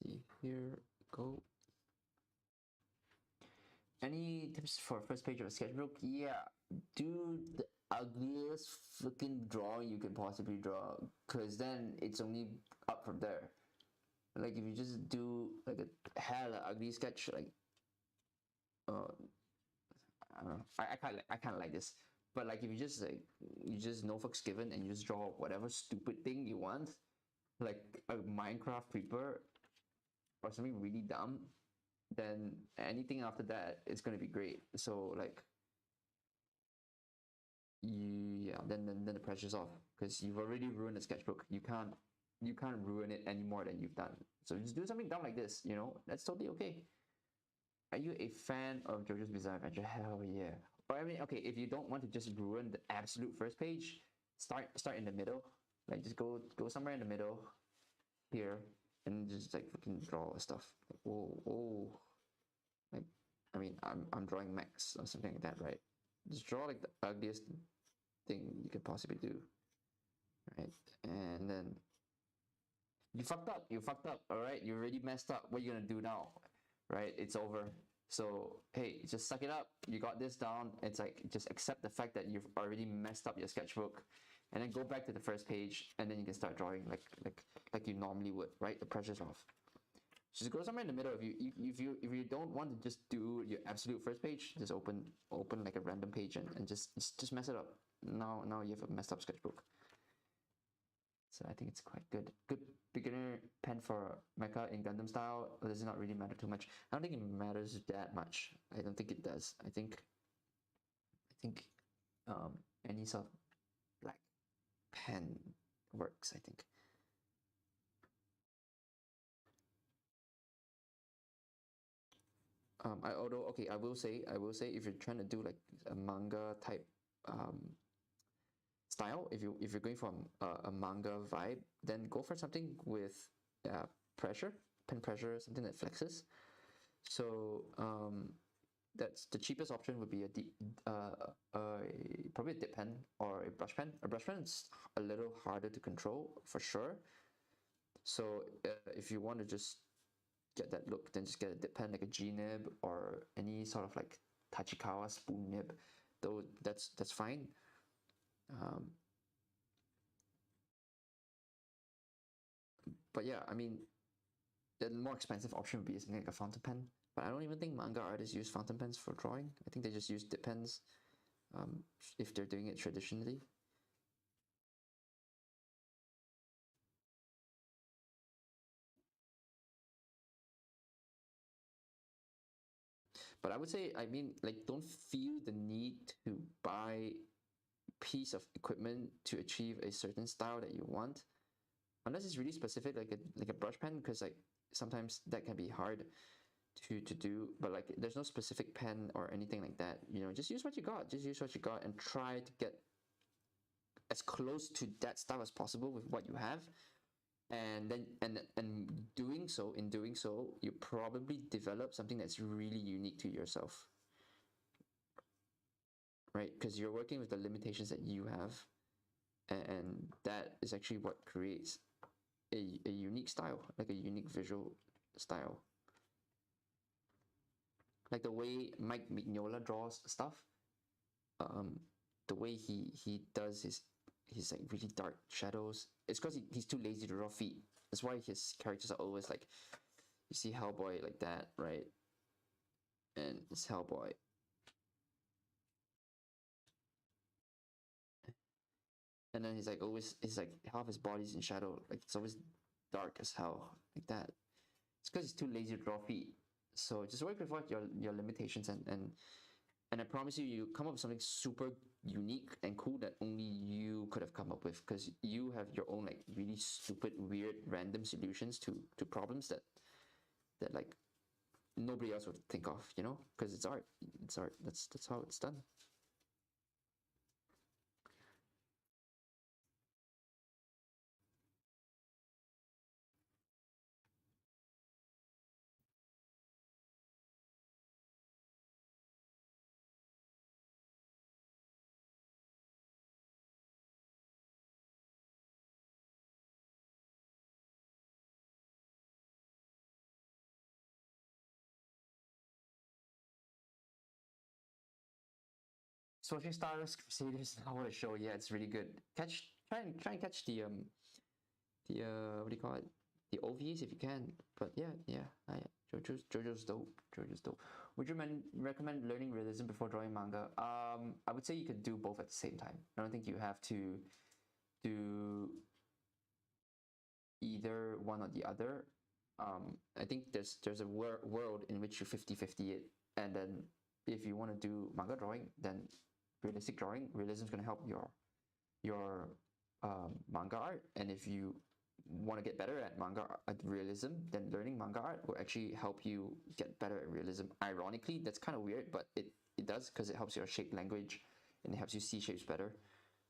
See, here go. Any tips for first page of a sketchbook? Yeah, do the ugliest freaking drawing you can possibly draw, cause then it's only up from there. Like if you just do like a hella ugly sketch, like I don't know, I kind of like this, but like if you just like you just no fucks given and you just draw whatever stupid thing you want, like a Minecraft creeper or something really dumb, then anything after that is going to be great. So like yeah, then the pressure's off because you've already ruined the sketchbook. You can't ruin it any more than you've done. So just do something dumb like this, that's totally okay. Are you a fan of JoJo's Bizarre Adventure? Hell yeah. Or I mean, okay, if you don't want to just ruin the absolute first page, start in the middle. Like just go somewhere in the middle here and just like fucking draw stuff. Like, whoa. Like, I mean, I'm drawing MECHS or something like that, right? Just draw like the ugliest thing you could possibly do, right? And then you fucked up, all right? You already messed up. What are you gonna do now, right? It's over. So hey, just suck it up. You got this down. It's like just accept the fact that you've already messed up your sketchbook, and then go back to the first page, and then you can start drawing like you normally would, right? The pressure's off. Just go somewhere in the middle. If you don't want to just do your absolute first page, just open like a random page and just mess it up. Now you have a messed up sketchbook. So I think it's quite good. Good beginner pen for mecha in Gundam style. Does not really matter too much. I don't think it matters that much. I don't think it does. I think any sort of black pen works, I think. Although okay, I will say if you're trying to do like a manga type style, if you're going from a manga vibe, then go for something with pressure, pen pressure, something that flexes. So that's the cheapest option would be probably a dip pen or a brush pen. A brush pen is a little harder to control for sure. So if you want to just get that look, then just get a dip pen like a G nib or any sort of like Tachikawa spoon nib. Though that's fine. But yeah, I mean, the more expensive option would be something like a fountain pen. But I don't even think manga artists use fountain pens for drawing. I think they just use dip pens if they're doing it traditionally. But I would say, I mean, like, don't feel the need to buy piece of equipment to achieve a certain style that you want, unless it's really specific, like a brush pen, because like sometimes that can be hard to do. But like, there's no specific pen or anything like that. You know, just use what you got. Just use what you got and try to get as close to that style as possible with what you have. And then and doing so, in doing so, you probably develop something that's really unique to yourself, right? Because you're working with the limitations that you have, and that is actually what creates a unique style, like a unique visual style. Like the way Mike Mignola draws stuff, the way he does his like really dark shadows. It's because he's too lazy to draw feet. That's why his characters are always like, you see Hellboy like that, right? And it's Hellboy. And then he's like half his body's in shadow, like it's always dark as hell, like that. It's because he's too lazy to draw feet. So just work with what your limitations, and I promise you, you come up with something super unique and cool that only you could have come up with, because you have your own like really stupid, weird, random solutions to problems that like nobody else would think of, you know? Because it's art. It's art. That's how it's done. Social Stars Crusaders. I want to show. Yeah, it's really good. Try and catch the what do you call it? The OVs if you can. But yeah. JoJo's dope. JoJo's dope. Would you recommend learning realism before drawing manga? I would say you could do both at the same time. I don't think you have to do either one or the other. I think there's a world in which you 50-50 it, and then if you want to do manga drawing, then realistic drawing, realism is going to help your manga art. And if you want to get better at manga at realism, then learning manga art will actually help you get better at realism. Ironically, that's kind of weird, but it does, because it helps your shape language and it helps you see shapes better,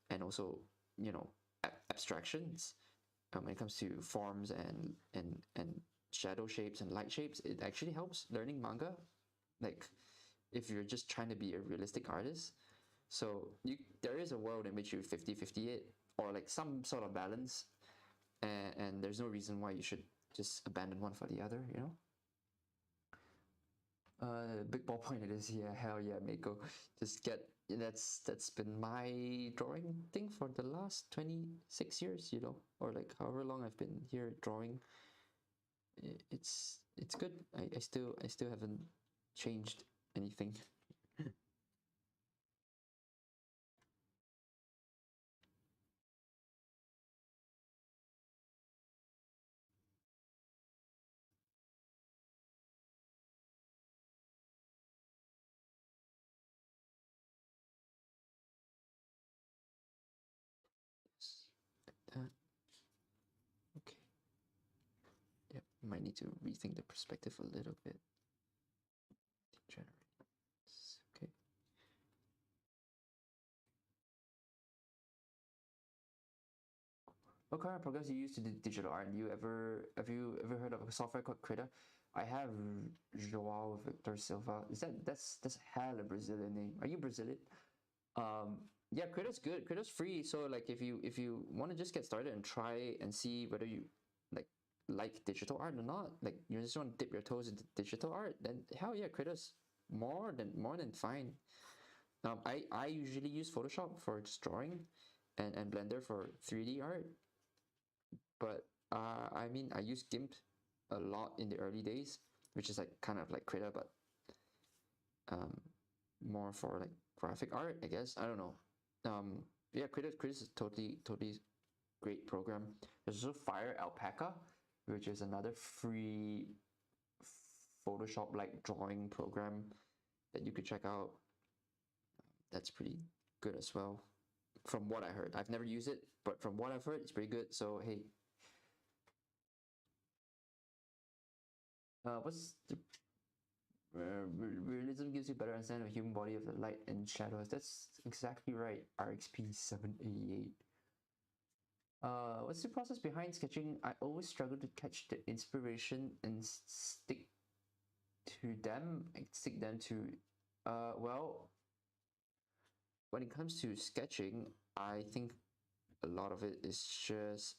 and also, you know, abstractions. When it comes to forms and shadow shapes and light shapes, it actually helps learning manga. Like if you're just trying to be a realistic artist, so there is a world in which you 50-50 it, or like some sort of balance, and there's no reason why you should just abandon one for the other, you know. Big ballpoint it is. Yeah, hell yeah, Mako. Just get, that's been my drawing thing for the last 26 years, you know, or like however long I've been here drawing. It's good. I still haven't changed anything. Yep, might need to rethink the perspective a little bit. Okay. What kind of programs do you use to do digital art? Have you ever heard of a software called Krita? I have Joao Victor Silva. That's hella Brazilian name. Are you Brazilian? Yeah, Krita's good. Krita's free. So like if you want to just get started and try and see whether you like digital art or not, like you just want to dip your toes into digital art, then hell yeah, Krita's more than fine. I usually use Photoshop for just drawing, and Blender for 3D art. But I mean, I used GIMP a lot in the early days, which is like kind of like Krita, but more for like graphic art, I guess. I don't know. Yeah, Krita is totally great program. There's also Fire Alpaca, which is another free Photoshop like drawing program that you could check out. That's pretty good as well, from what I heard. I've never used it, but from what I've heard, it's pretty good. So hey, what's the realism gives you better understanding of the human body, of the light and shadows. That's exactly right. RXP 788. What's the process behind sketching? I always struggle to catch the inspiration and stick them to. Well, when it comes to sketching, I think a lot of it is just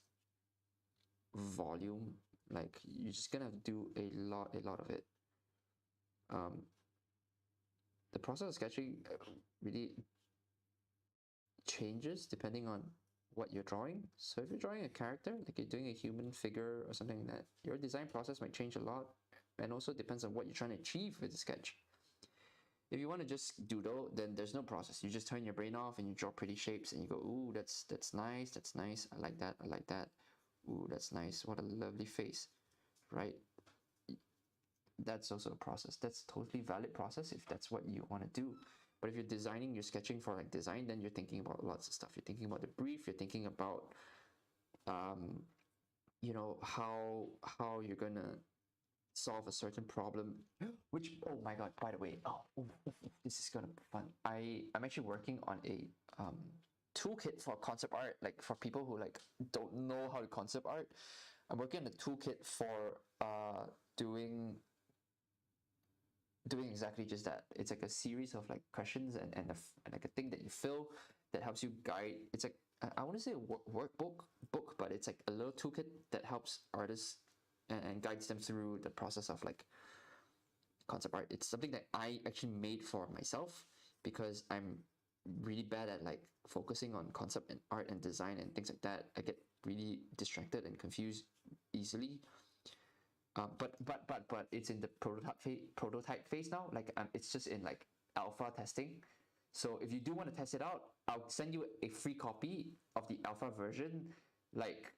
volume. Like you're just gonna do a lot of it. The process of sketching really changes depending on what you're drawing. So if you're drawing a character, like you're doing a human figure or something like that, your design process might change a lot, and also depends on what you're trying to achieve with the sketch. If you want to just doodle, then there's no process. You just turn your brain off and you draw pretty shapes and you go, ooh, that's nice, I like that. Ooh, that's nice, what a lovely face, right? That's also a process. That's a totally valid process if that's what you want to do. But if you're designing, you're sketching for like design, then you're thinking about lots of stuff. You're thinking about the brief, you're thinking about you know, how you're gonna solve a certain problem. Which, oh my god, by the way, this is gonna be fun. I'm actually working on a toolkit for concept art, like for people who like don't know how to concept art. I'm working on a toolkit for doing exactly just that. It's like a series of like questions and like a thing that you fill that helps you guide. It's like, I want to say a workbook book, but it's like a little toolkit that helps artists and guides them through the process of like concept art. It's something that I actually made for myself because I'm really bad at like focusing on concept and art and design and things like that. I get really distracted and confused easily. But it's in the prototype phase now. Like it's just in like alpha testing. So if you do want to test it out, I'll send you a free copy of the alpha version, like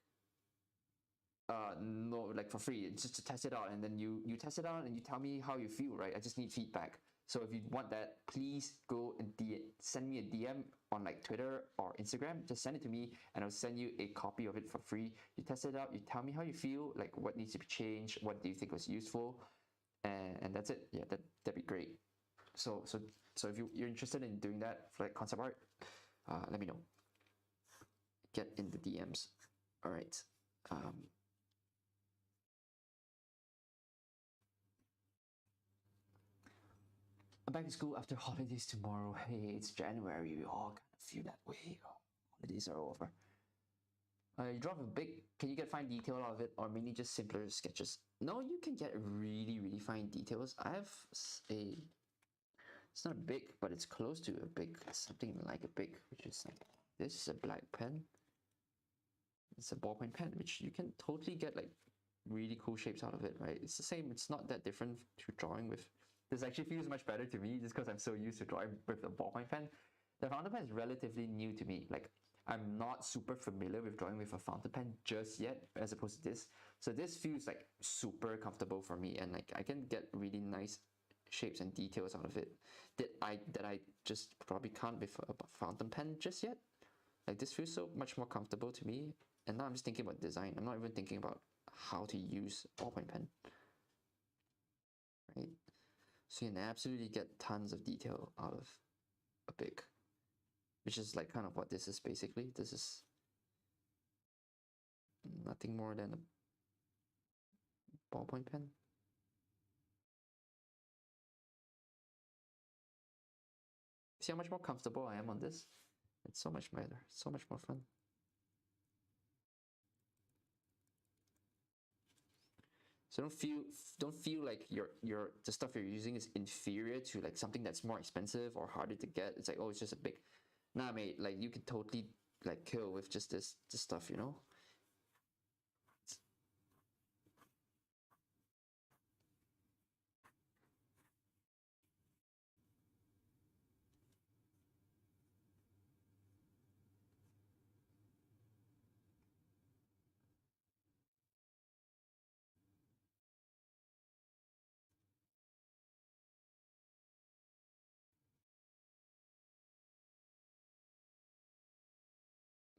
no, like for free, just to test it out, and then you test it out and you tell me how you feel, right? I just need feedback. So if you want that, please go and send me a DM on like Twitter or Instagram. Just send it to me and I'll send you a copy of it for free. You test it out, you tell me how you feel, like what needs to be changed, what do you think was useful, and that's it. Yeah, that'd be great. So if you're interested in doing that for like concept art, let me know. Get in the DMs. All right. I'm back to school after holidays tomorrow. Hey, it's January. We all kind of feel that way. Oh, holidays are over. You draw a big. Can you get fine detail out of it, or mainly just simpler sketches? No, you can get really fine details. I have a. It's not big, but it's close to a big. Something like a big, which is like this is a black pen. It's a ballpoint pen, which you can totally get like really cool shapes out of it, right? It's the same. It's not that different to drawing with. This actually feels much better to me just because I'm so used to drawing with a ballpoint pen. The fountain pen is relatively new to me. Like I'm not super familiar with drawing with a fountain pen just yet, as opposed to this. So this feels like super comfortable for me, and like I can get really nice shapes and details out of it that I just probably can't with a fountain pen just yet. Like this feels so much more comfortable to me. And now I'm just thinking about design. I'm not even thinking about how to use ballpoint pen, right? So you can absolutely get tons of detail out of a Bic, which is like kind of what this is basically. This is nothing more than a ballpoint pen. See how much more comfortable I am on this? It's so much better, so much more fun. So don't feel like the stuff you're using is inferior to like something that's more expensive or harder to get. It's like, oh, it's just a Bic. Nah, mate, like you could totally like kill with just this stuff, you know?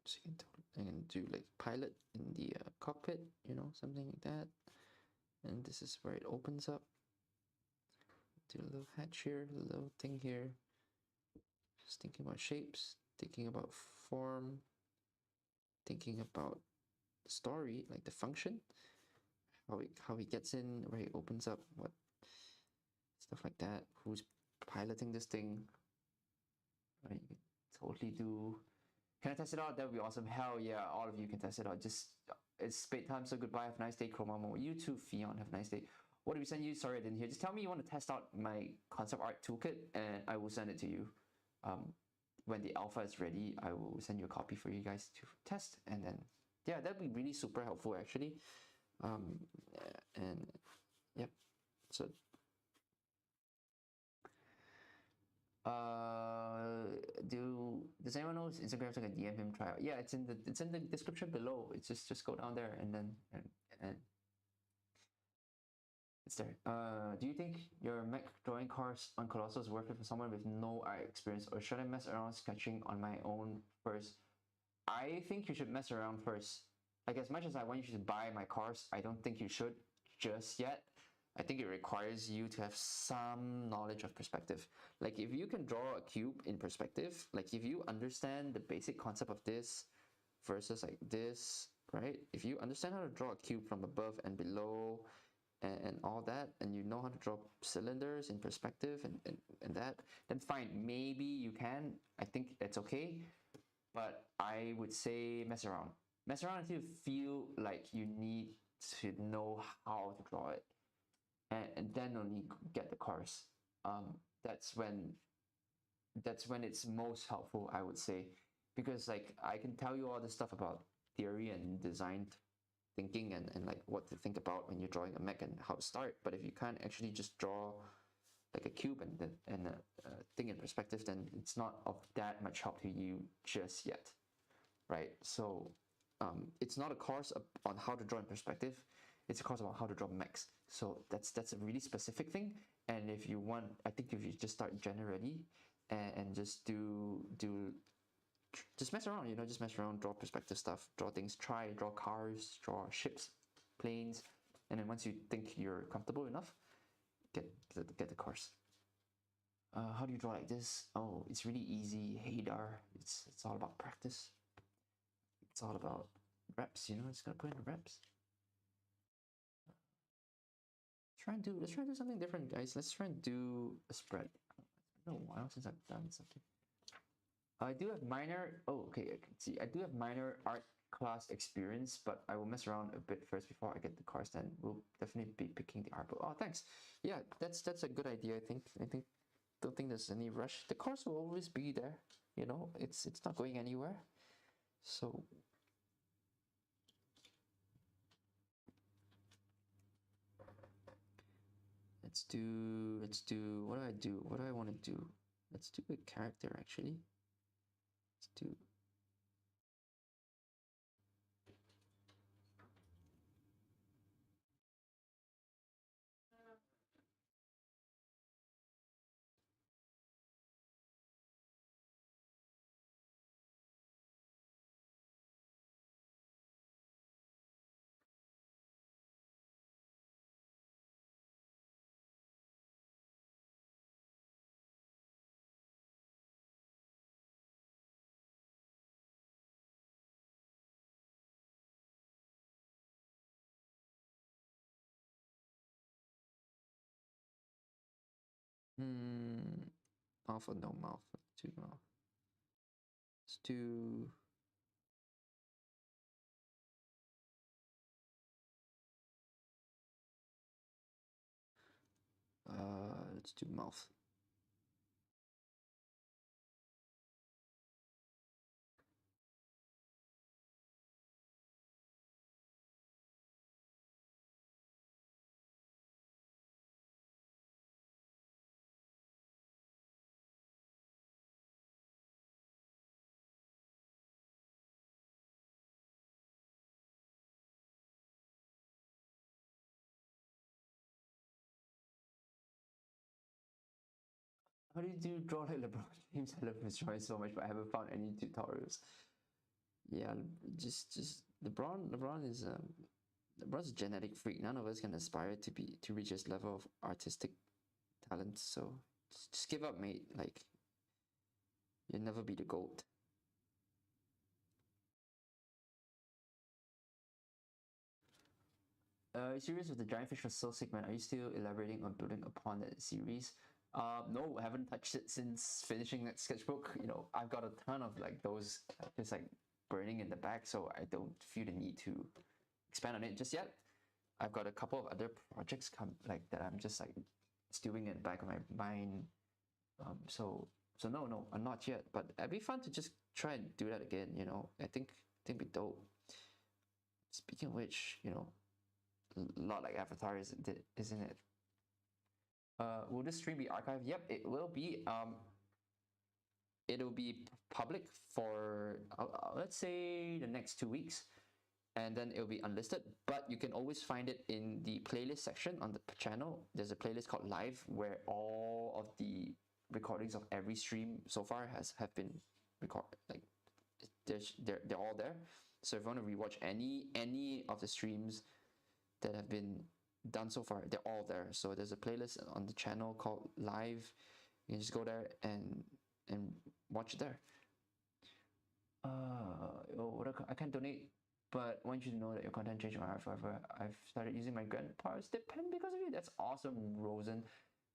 So you can do like pilot in the cockpit, you know, something like that. And this is where it opens up. Do a little hatch here, a little thing here. Just thinking about shapes, thinking about form, thinking about the story, like the function, how he gets in, where he opens up, what stuff like that. Who's piloting this thing? Right, you can totally do. Can I test it out? That would be awesome. Hell yeah, all of you can test it out. Just it's spade time, so goodbye. Have a nice day, Chromamo. You too, Fion. Have a nice day. What did we send you? Sorry, I didn't hear. Just tell me you want to test out my concept art toolkit, and I will send it to you. When the alpha is ready, I will send you a copy for you guys to test, and then yeah, that'd be really super helpful actually. And yep, so does anyone know his Instagram so I can DM him try out? Yeah, it's in the description below. It's just go down there and then and it's there. Do you think your mech drawing course on Colossal is worth it for someone with no art experience, or should I mess around sketching on my own first? I think you should mess around first. Like, as much as I want you to buy my course, I don't think you should just yet. I think it requires you to have some knowledge of perspective. Like, if you can draw a cube in perspective, like if you understand the basic concept of this versus like this, right? If you understand how to draw a cube from above and below and all that, and you know how to draw cylinders in perspective and that, then fine, maybe you can. I think it's okay, but I would say mess around. Mess around until you feel like you need to know how to draw it, and then only get the course. That's when it's most helpful, I would say, because like I can tell you all this stuff about theory and design thinking and like what to think about when you're drawing a mech and how to start. But if you can't actually just draw like a cube and a thing in perspective, then it's not of that much help to you just yet, right? So it's not a course on how to draw in perspective. It's a course about how to draw mechs. So that's a really specific thing. And if you want, I think if you just start generally and just just mess around, you know, just mess around, draw perspective stuff, draw things, draw cars, draw ships, planes, and then once you think you're comfortable enough, get the course. How do you draw like this? Oh, it's really easy. Haydar. It's all about practice. It's all about reps, you know. It's gonna put in the reps. Let's try and do something different, guys. Let's try and do a spread. It's been a while since I've done something. I do have minor. Oh, okay. I can see. I do have minor art class experience, but I will mess around a bit first before I get the course. Then we'll definitely be picking the art book. Oh, thanks. Yeah, that's a good idea. I think don't think there's any rush. The course will always be there. You know, it's not going anywhere. So let's do what do I do? What do I want to do? Let's do a character actually. Let's do Mouth or no mouth? Let's do mouth. Let's do. Let's do mouth. How do you draw like LeBron James? I love his drawing so much, but I haven't found any tutorials. Yeah, just LeBron is LeBron's a genetic freak. None of us can aspire to reach his level of artistic talent. So just give up, mate. Like you'll never be the GOAT. Series with the giant fish was so sick, man. Are you still elaborating on building upon that series? No, I haven't touched it since finishing that sketchbook. You know, I've got a ton of like those just like burning in the back, so I don't feel the need to expand on it just yet. I've got a couple of other projects like that I'm just like stewing in the back of my mind. So no, not yet. But it'd be fun to just try and do that again. You know, I think be dope. Speaking of which, you know, a lot like Avatar, isn't it? Will this stream be archived? Yep, it will be. It'll be public for let's say the next 2 weeks, and then it'll be unlisted. But you can always find it in the playlist section on the channel. There's a playlist called Live where all of the recordings of every stream so far have been recorded. Like they're all there. So if you want to rewatch any of the streams that have been done so far, they're all there. So there's a playlist on the channel called Live. You can just go there and watch it there. I can't donate, but I want you to know that your content changed my life forever. I've started using my grandpa's pen because of you. That's awesome, Rosen.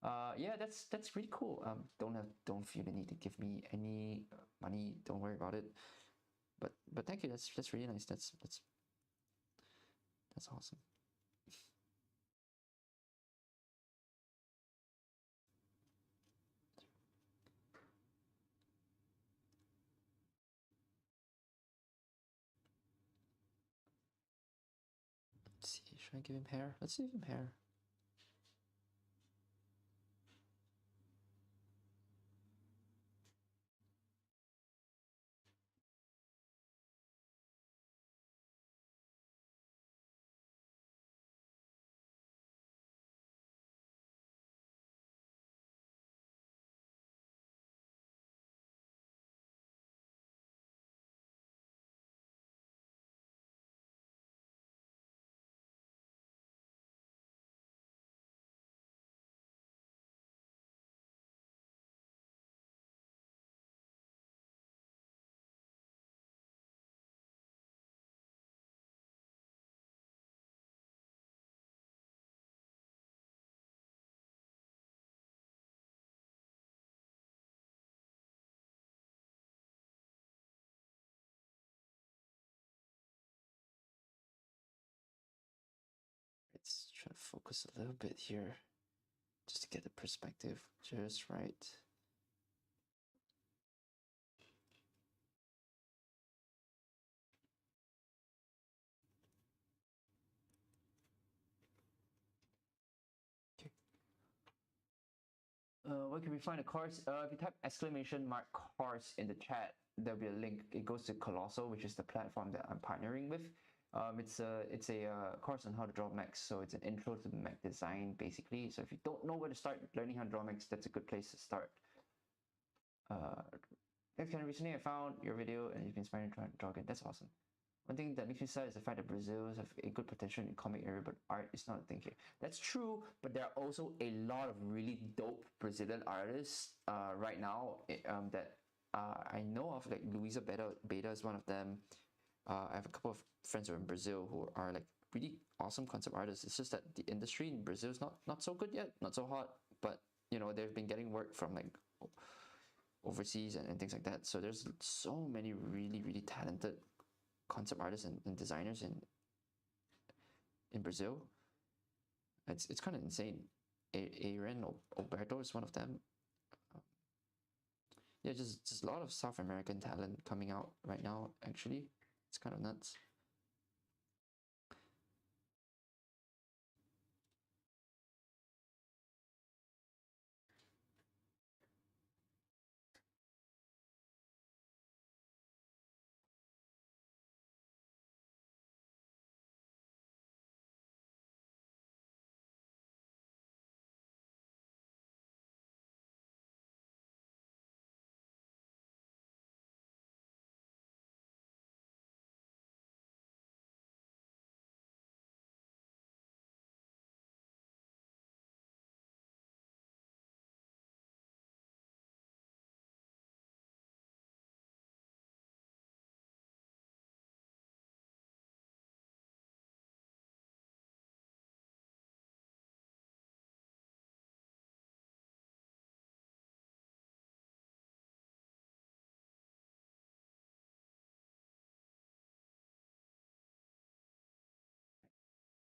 Yeah, that's really cool. Don't feel the need to give me any money. Don't worry about it. But thank you. That's really nice. That's awesome. Let's see. Should I give him hair? Let's give him hair. Let's try to focus a little bit here, just to get the perspective just right. Okay. Where can we find a course? If you type !course in the chat, there'll be a link. It goes to Colossal, which is the platform that I'm partnering with. It's a course on how to draw mechs, so it's an intro to mech design basically. So if you don't know where to start learning how to draw mechs, that's a good place to start. Next kind of recently I found your video and you've been inspiring to try to draw again. That's awesome. One thing that makes me sad is the fact that Brazils have a good potential in the comic area, but art is not a thing here. That's true, but there are also a lot of really dope Brazilian artists right now that I know of. Like Luisa Beta is one of them. I have a couple of friends who are in Brazil who are like really awesome concept artists. It's just that the industry in Brazil is not so good yet, not so hot. But you know, they've been getting work from like overseas and things like that. So there's so many really talented concept artists and designers in Brazil. It's kind of insane. Aaron Alberto is one of them. Yeah, just a lot of South American talent coming out right now. Actually, it's kind of nuts.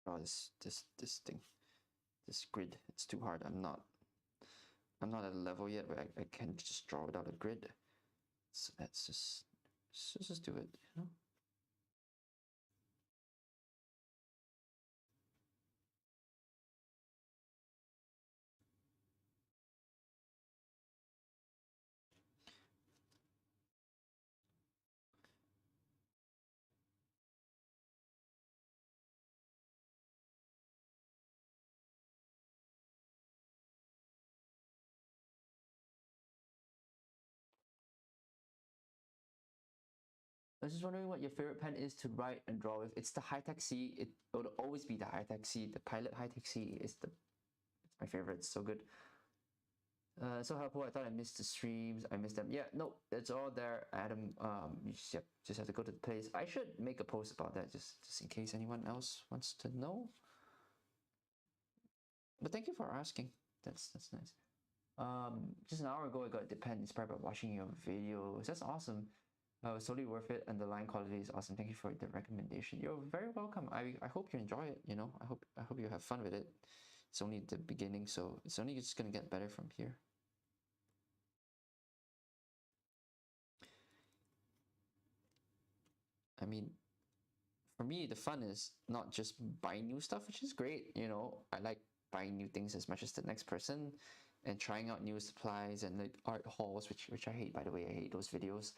Oh, this thing, this grid, it's too hard. I'm not at a level yet where I can just draw without a grid. So let's just do it, you know? I was just wondering what your favorite pen is to write and draw with. It's the High-Tech C. It will always be the High-Tech C. The Pilot High-Tech C is it's my favorite. It's so good. So helpful. I thought I missed the streams. I missed them. Yeah, no, it's all there, Adam. You just have to go to the place. I should make a post about that just in case anyone else wants to know. But thank you for asking. That's nice. Just an hour ago, I got Depend inspired by watching your videos. That's awesome. It was totally worth it, and the line quality is awesome. Thank you for the recommendation. You're very welcome. I hope you enjoy it. You know, I hope you have fun with it. It's only the beginning, so it's only just gonna get better from here. I mean, for me, the fun is not just buying new stuff, which is great. You know, I like buying new things as much as the next person, and trying out new supplies and the art halls, which I hate, by the way. I hate those videos.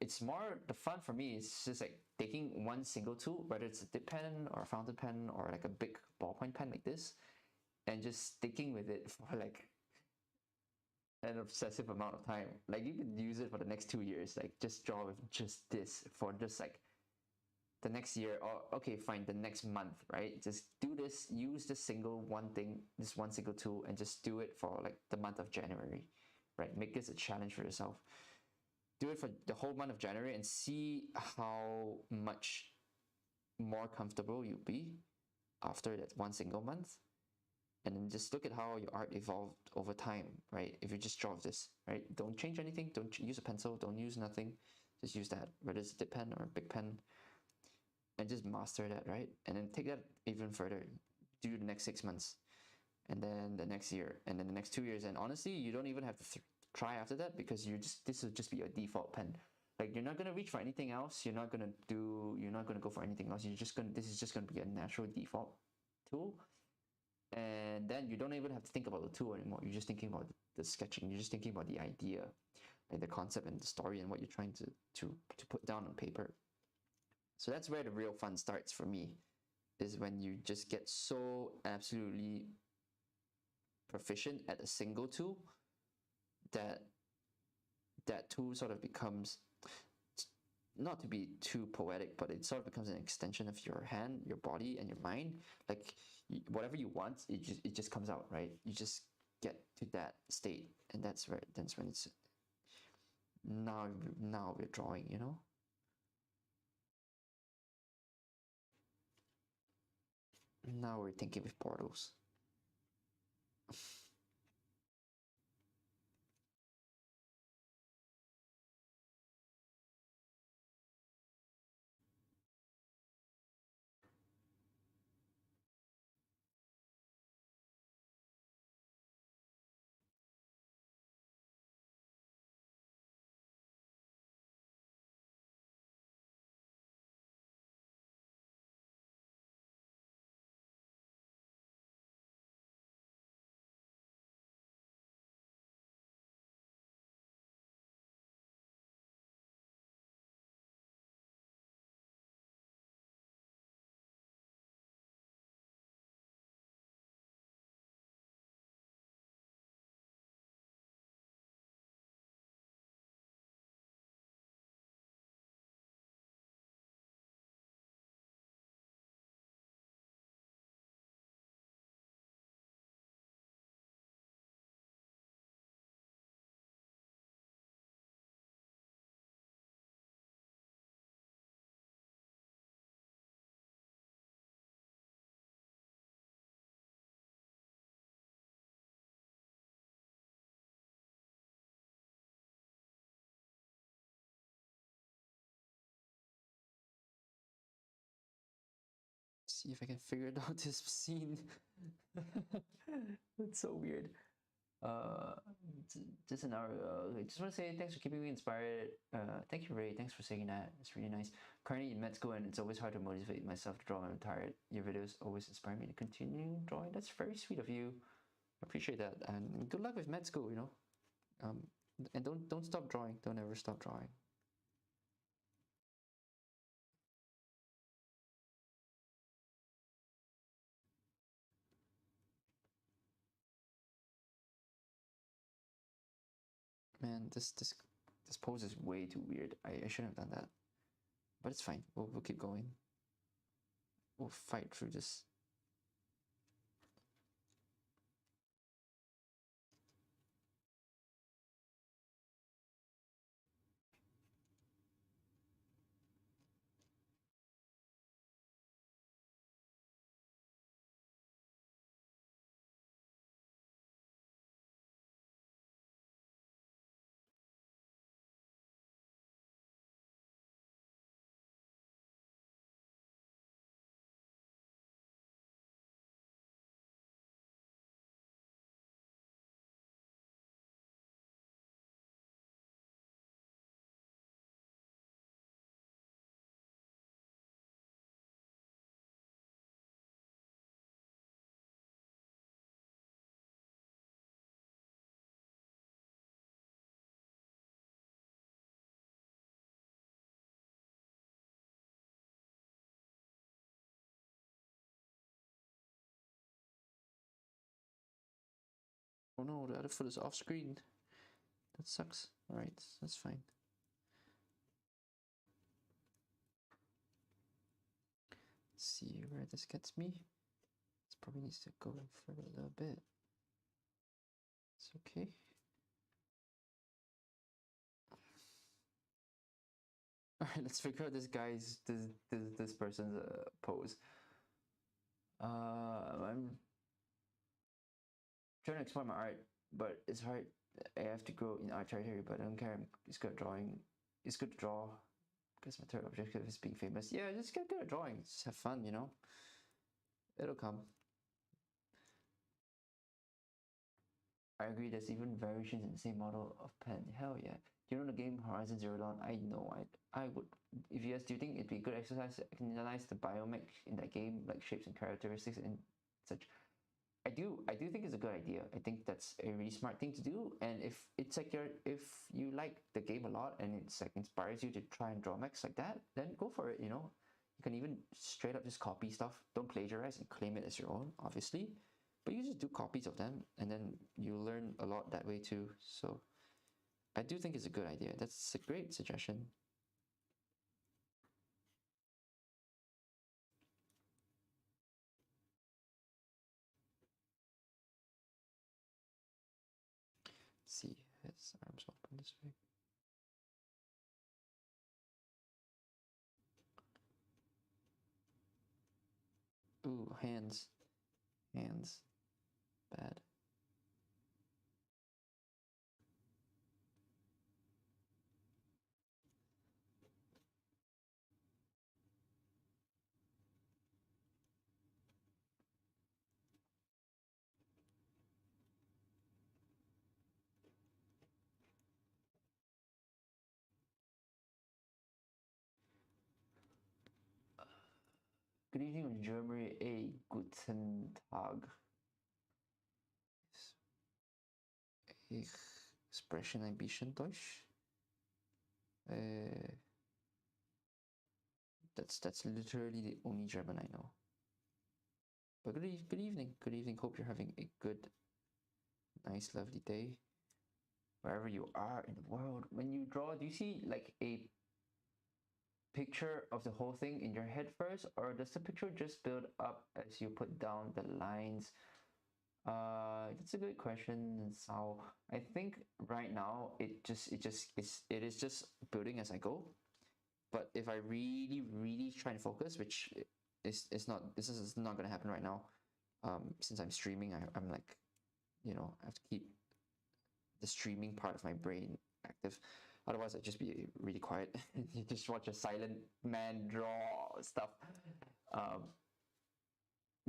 It's more the fun for me is just like taking one single tool, whether it's a dip pen or a fountain pen or like a big ballpoint pen like this, and just sticking with it for like an obsessive amount of time. Like you could use it for the next 2 years. Like just draw with just this for just like the next year, or okay, fine, the next month, right? Just do this, use this single one thing, this one single tool, and just do it for like the month of January, right? Make this a challenge for yourself. Do it for the whole month of January and see how much more comfortable you'll be after that one single month. And then just look at how your art evolved over time, right? If you just draw this, right? Don't change anything, don't use a pencil, don't use nothing, just use that, whether it's a dip pen or a big pen, and just master that, right? And then take that even further. Do the next 6 months, and then the next year, and then the next 2 years. And honestly, you don't even have to try after that, because this will just be your default pen. Like you're not gonna reach for anything else. You're not gonna go for anything else. This is just gonna be a natural default tool. And then you don't even have to think about the tool anymore. You're just thinking about the sketching. You're just thinking about the idea, like the concept and the story and what you're trying to put down on paper. So that's where the real fun starts for me, is when you just get so absolutely proficient at a single tool that that tool sort of becomes, not to be too poetic, but it sort of becomes an extension of your hand, your body, and your mind. Like whatever you want, it just comes out, right? You just get to that state, and that's when it's now we're drawing, you know. Now we're thinking with portals. see if I can figure out this scene. It's so weird. Just an hour. I just want to say thanks for keeping me inspired. Thank you, Ray. Thanks for saying that. It's really nice. Currently in med school, and it's always hard to motivate myself to draw when I'm tired. Your videos always inspire me to continue drawing. That's very sweet of you. I appreciate that, and good luck with med school. You know, and don't stop drawing. Don't ever stop drawing. Man, this pose is way too weird. I shouldn't have done that, but it's fine. We'll keep going. We'll fight through this. Oh no, the other foot is off screen. That sucks. Alright, that's fine. Let's see where this gets me. This probably needs to go for a little bit. It's okay. Alright, let's figure out this person's pose. I'm trying to explore my art, but it's hard. I have to grow in art territory, but I don't care. It's good at drawing. It's good to draw. Because my third objective is being famous. Yeah, just get good at drawing. Just have fun, you know? It'll come. I agree, there's even variations in the same model of pen. Hell yeah. Do you know the game Horizon Zero Dawn? I know. I would. If you ask, do you think it'd be a good exercise to analyze the biomech in that game, like shapes and characteristics and such? I do think it's a good idea. I think that's a really smart thing to do. And if it's like if you like the game a lot and it's like inspires you to try and draw mechs like that, then go for it, you know? You can even straight up just copy stuff. Don't plagiarize and claim it as your own, obviously. But you just do copies of them and then you learn a lot that way too. So I do think it's a good idea. That's a great suggestion. Let's see, his arms open this way. Ooh, hands. Hands. Bad. Good evening from Germany. A guten Tag. Ich spreche ein bisschen Deutsch. That's literally the only German I know. But good evening. Good evening. Hope you're having a good, nice, lovely day. Wherever you are in the world. When you draw, do you see like a picture of the whole thing in your head first, or does the picture just build up as you put down the lines? That's a good question. So I think right now it is just building as I go. But if I really try to focus, which is not, this is not gonna happen right now. Since I'm streaming, I'm like, you know, I have to keep the streaming part of my brain active. Otherwise, I'd just be really quiet. You just watch a silent man draw stuff.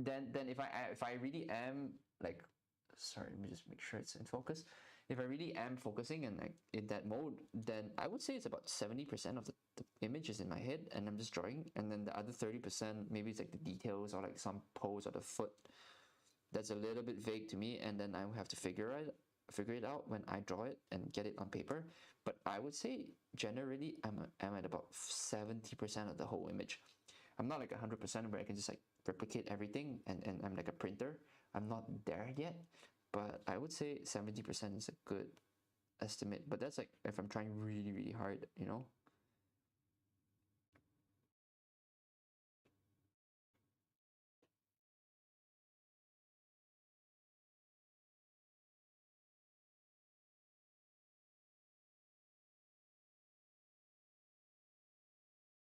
then if I really am like, sorry, let me just make sure it's in focus. If I really am focusing and like in that mode, then I would say it's about 70% of the image is in my head and I'm just drawing, and then the other 30% maybe it's like the details or like some pose or the foot that's a little bit vague to me, and then I will have to figure it out when I draw it and get it on paper. But I would say generally I'm at about 70% of the whole image. I'm not like 100% where I can just like replicate everything and I'm like a printer. I'm not there yet, but I would say 70% is a good estimate. But that's like if I'm trying really, really hard, you know?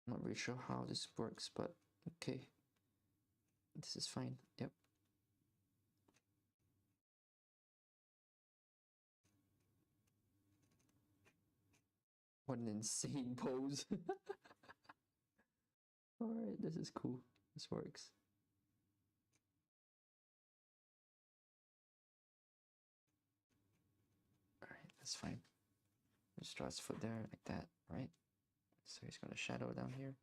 I'm not really sure how this works, but okay. This is fine. Yep. What an insane pose. Alright, this is cool. This works. Alright, that's fine. Just draw his foot there like that, right? So he's gonna shadow down here.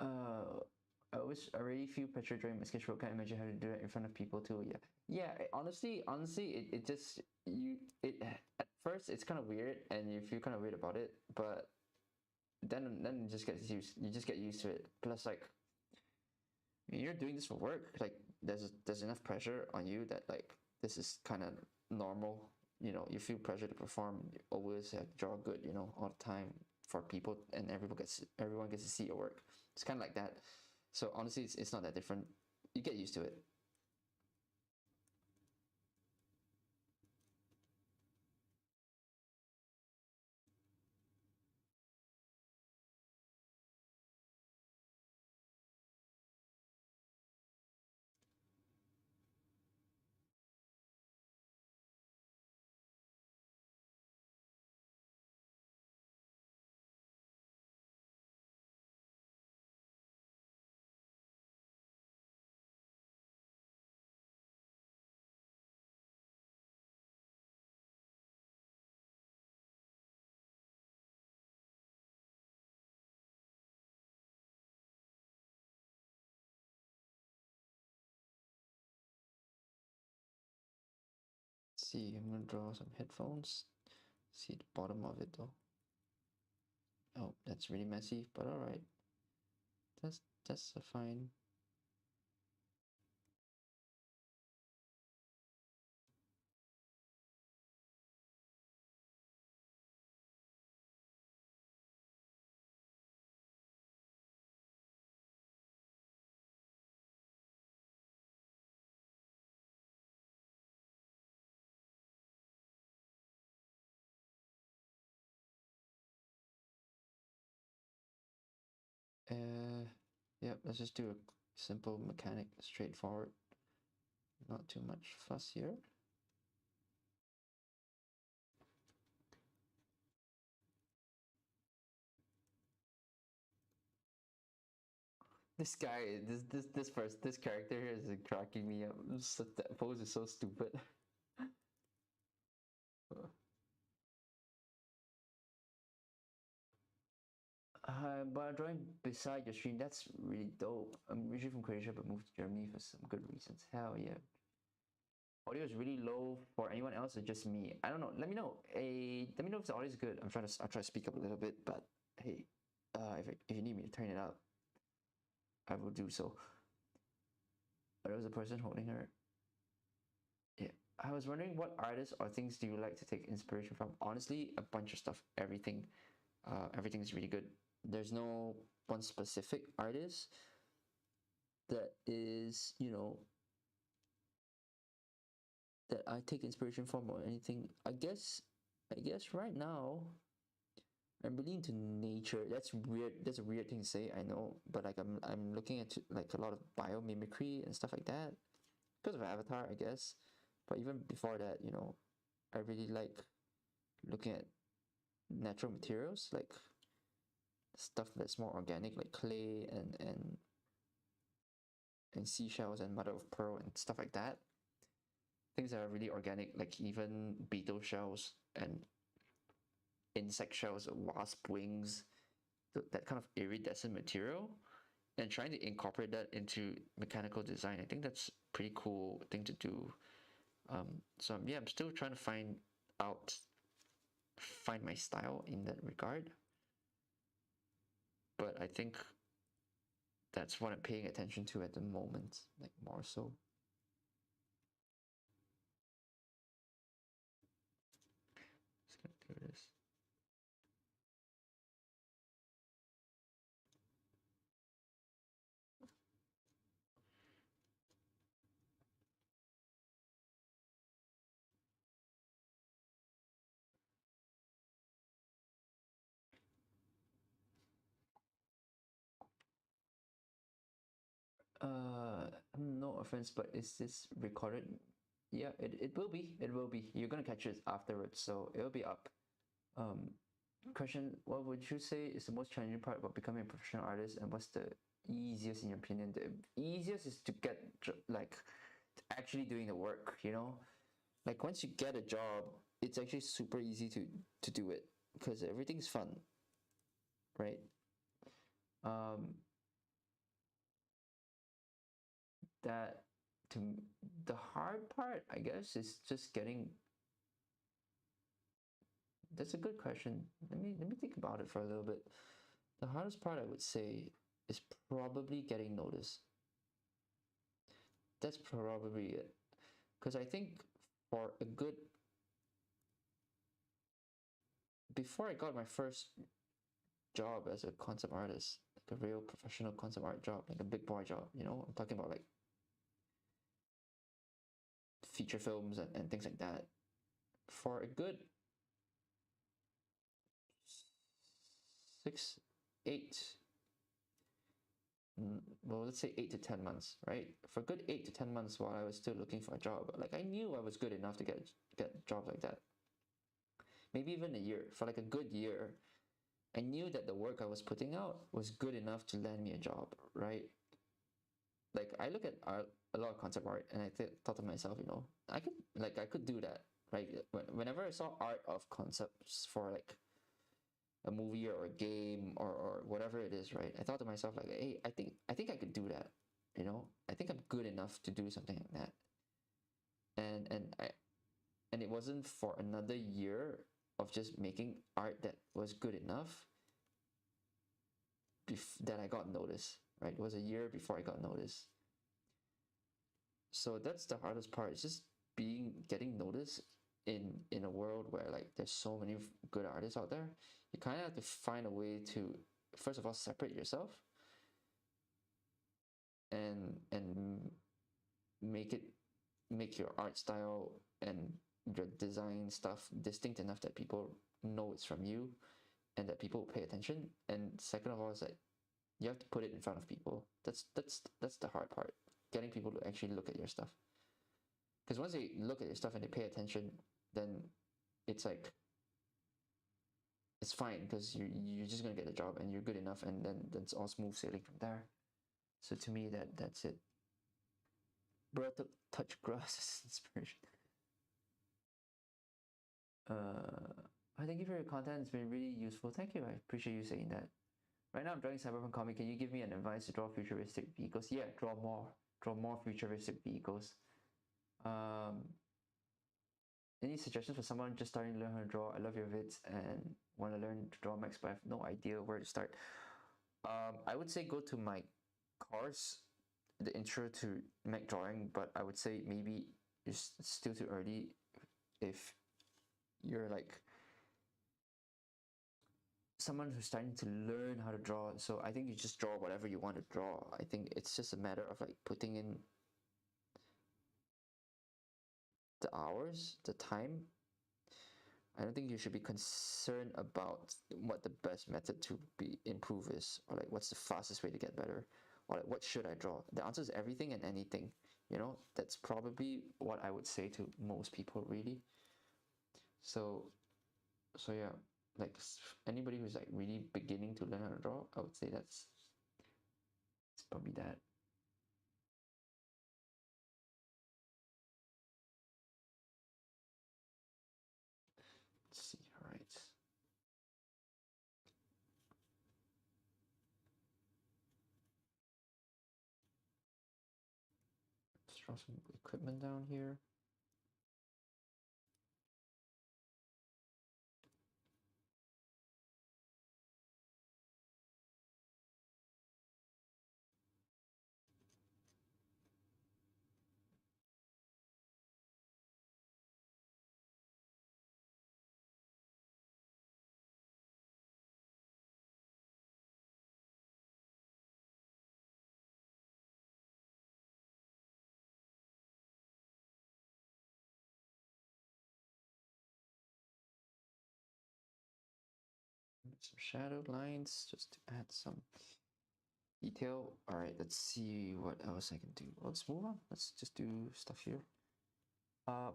Uh, I already feel pressure during my sketchbook. Can't imagine how to do it in front of people too. Yeah, yeah. Honestly, it just it at first it's kind of weird and you feel kind of weird about it, but then you just get used to it. Plus, like you're doing this for work, like there's enough pressure on you that like this is kind of normal. You know, you feel pressure to perform. You always have to draw good. You know, all the time for people, and everyone gets to see your work. It's kind of like that. So honestly, it's not that different. You get used to it. Let's see, I'm gonna draw some headphones. See the bottom of it though. Oh, that's really messy, but all right. That's a fine. Yeah, let's just do a simple mechanic, straightforward. Not too much fuss here. This guy, this character here is cracking me up. That pose is so stupid. But drawing beside your stream, that's really dope. I'm originally from Croatia, but moved to Germany for some good reasons. Hell yeah. Audio is really low for anyone else or just me. I don't know. Let me know. Let me know if the audio is good. I'll try to speak up a little bit, but hey, if you need me to turn it up, I will do so. There was a person holding her. Yeah. I was wondering what artists or things do you like to take inspiration from? Honestly, a bunch of stuff. Everything is really good. There's no one specific artist that is, that I take inspiration from or anything. I guess right now, I'm really into nature. That's weird. That's a weird thing to say, I know. But like I'm looking at like a lot of biomimicry and stuff like that because of Avatar, I guess. But even before that, you know, I really like looking at natural materials, like stuff that's more organic, like clay and seashells and mother of pearl and stuff like that. Things that are really organic, like even beetle shells and insect shells, wasp wings, that kind of iridescent material, and trying to incorporate that into mechanical design. I think that's a pretty cool thing to do. So yeah, I'm still trying to find my style in that regard. But I think that's what I'm paying attention to at the moment, like more so. Just gonna do this. No offense, but is this recorded? Yeah, it will be. It will be. You're gonna catch it afterwards, so it'll be up. Question: what would you say is the most challenging part about becoming a professional artist, and what's the easiest in your opinion? The easiest is to get like actually doing the work. You know, like once you get a job, it's actually super easy to do it because everything's fun, right? Um, that to the hard part, I guess, is just getting. That's a good question. Let me think about it for a little bit. The hardest part, I would say, is probably getting noticed. That's probably it. Because I think for a good before I got my first job as a concept artist, like a real professional concept art job, like a big boy job, you know, I'm talking about like feature films and things like that. For a good 6, 8, well, let's say 8 to 10 months, right? For a good 8 to 10 months while I was still looking for a job, like I knew I was good enough to get jobs like that. Maybe even a year, for like a good year, I knew that the work I was putting out was good enough to land me a job, right? Like I look at art, a lot of concept art, and I thought to myself, you know, I could do that, right? Whenever I saw art of concepts for like a movie or a game or whatever it is, right? I thought to myself like, hey, I think I could do that, you know. I think I'm good enough to do something like that, and it wasn't for another year of just making art that was good enough that I got noticed, right? It was a year before I got noticed. So that's the hardest part. It's just getting noticed in a world where like there's so many good artists out there. You kind of have to find a way to first of all separate yourself and make your art style and your design stuff distinct enough that people know it's from you and that people pay attention. And second of all, is like you have to put it in front of people. That's the hard part. Getting people to actually look at your stuff. Because once they look at your stuff and they pay attention, then it's like it's fine because you're just gonna get the job and you're good enough, and then that's all smooth sailing from there. So to me, that's it. Bro, touch grass as inspiration. I thank you for your content. It's been really useful. Thank you. I appreciate you saying that. Right now, I'm drawing cyberpunk comic. Can you give me an advice to draw futuristic vehicles? Yeah, draw more futuristic vehicles. Um, any suggestions for someone just starting to learn how to draw? I love your vids and want to learn to draw mechs, but I have no idea where to start. I would say go to my course, the intro to mech drawing, but I would say maybe it's still too early if you're like someone who's starting to learn how to draw. So I think you just draw whatever you want to draw. I think it's just a matter of like putting in the hours, the time. I don't think you should be concerned about what the best method to be improve is, or like what's the fastest way to get better, or like what should I draw. The answer is everything and anything. You know, that's probably what I would say to most people, really. So yeah, like anybody who's like really beginning to learn how to draw, I would say it's probably that. Let's see, all right. Let's draw some equipment down here. Some shadow lines just to add some detail. All right, let's see what else I can do. Let's move on. Let's just do stuff here. Uh,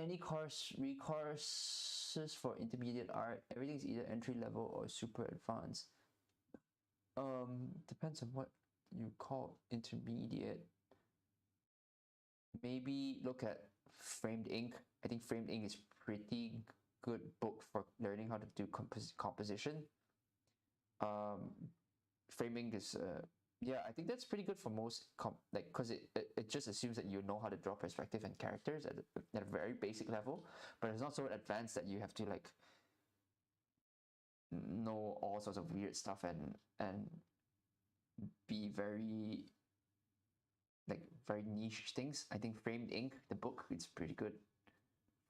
any courses for intermediate art, everything's either entry level or super advanced. Depends on what you call intermediate. Maybe look at Framed Ink. I think Framed Ink is pretty good book for learning how to do composition. Framing is yeah, I think that's pretty good for most like because it just assumes that you know how to draw perspective and characters at a very basic level, but it's not so advanced that you have to like know all sorts of weird stuff and be very like very niche things. I think Framed Ink, the book, it's pretty good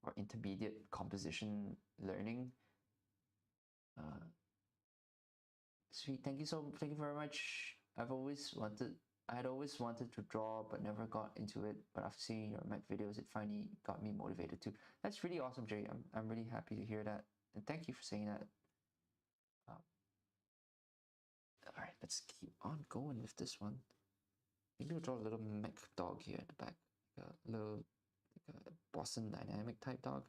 for intermediate composition learning. Sweet, thank you very much. I had always wanted to draw but never got into it. But after seeing your Met videos, it finally got me motivated too. That's really awesome, Jay. I'm really happy to hear that, and thank you for saying that. All right, let's keep on going with this one. Maybe we'll draw a little mech dog here at the back, like a little like a Boston Dynamic type dog.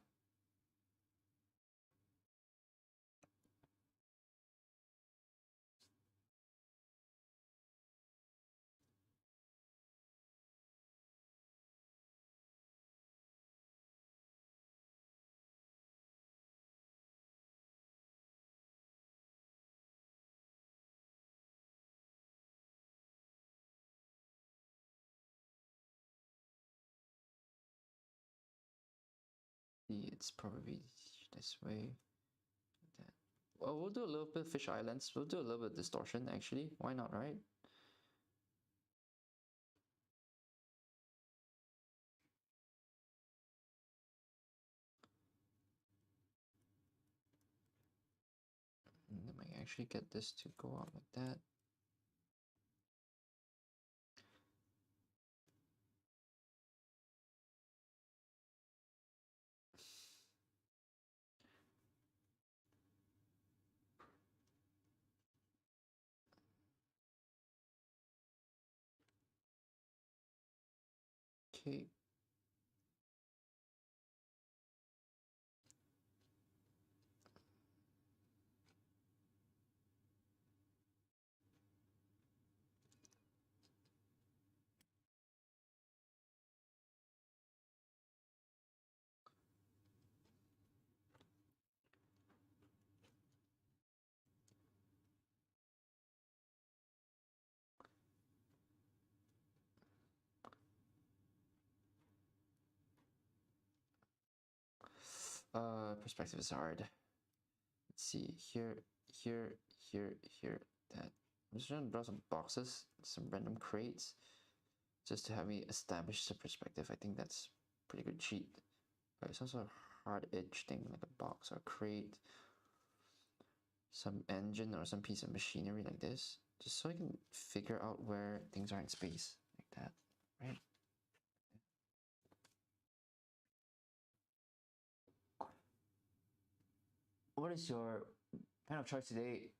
It's probably this way. That. Well, we'll do a little bit of fish islands. We'll do a little bit of distortion actually. Why not, right? And then I can actually get this to go out like that. Okay. Perspective is hard. Let's see, here, that. I'm just gonna draw some boxes, some random crates, just to have me establish the perspective. I think that's pretty good cheat. It's also a hard edge thing, like a box or crate, some engine or some piece of machinery like this, just so I can figure out where things are in space, like that, right? what is your pen of choice today?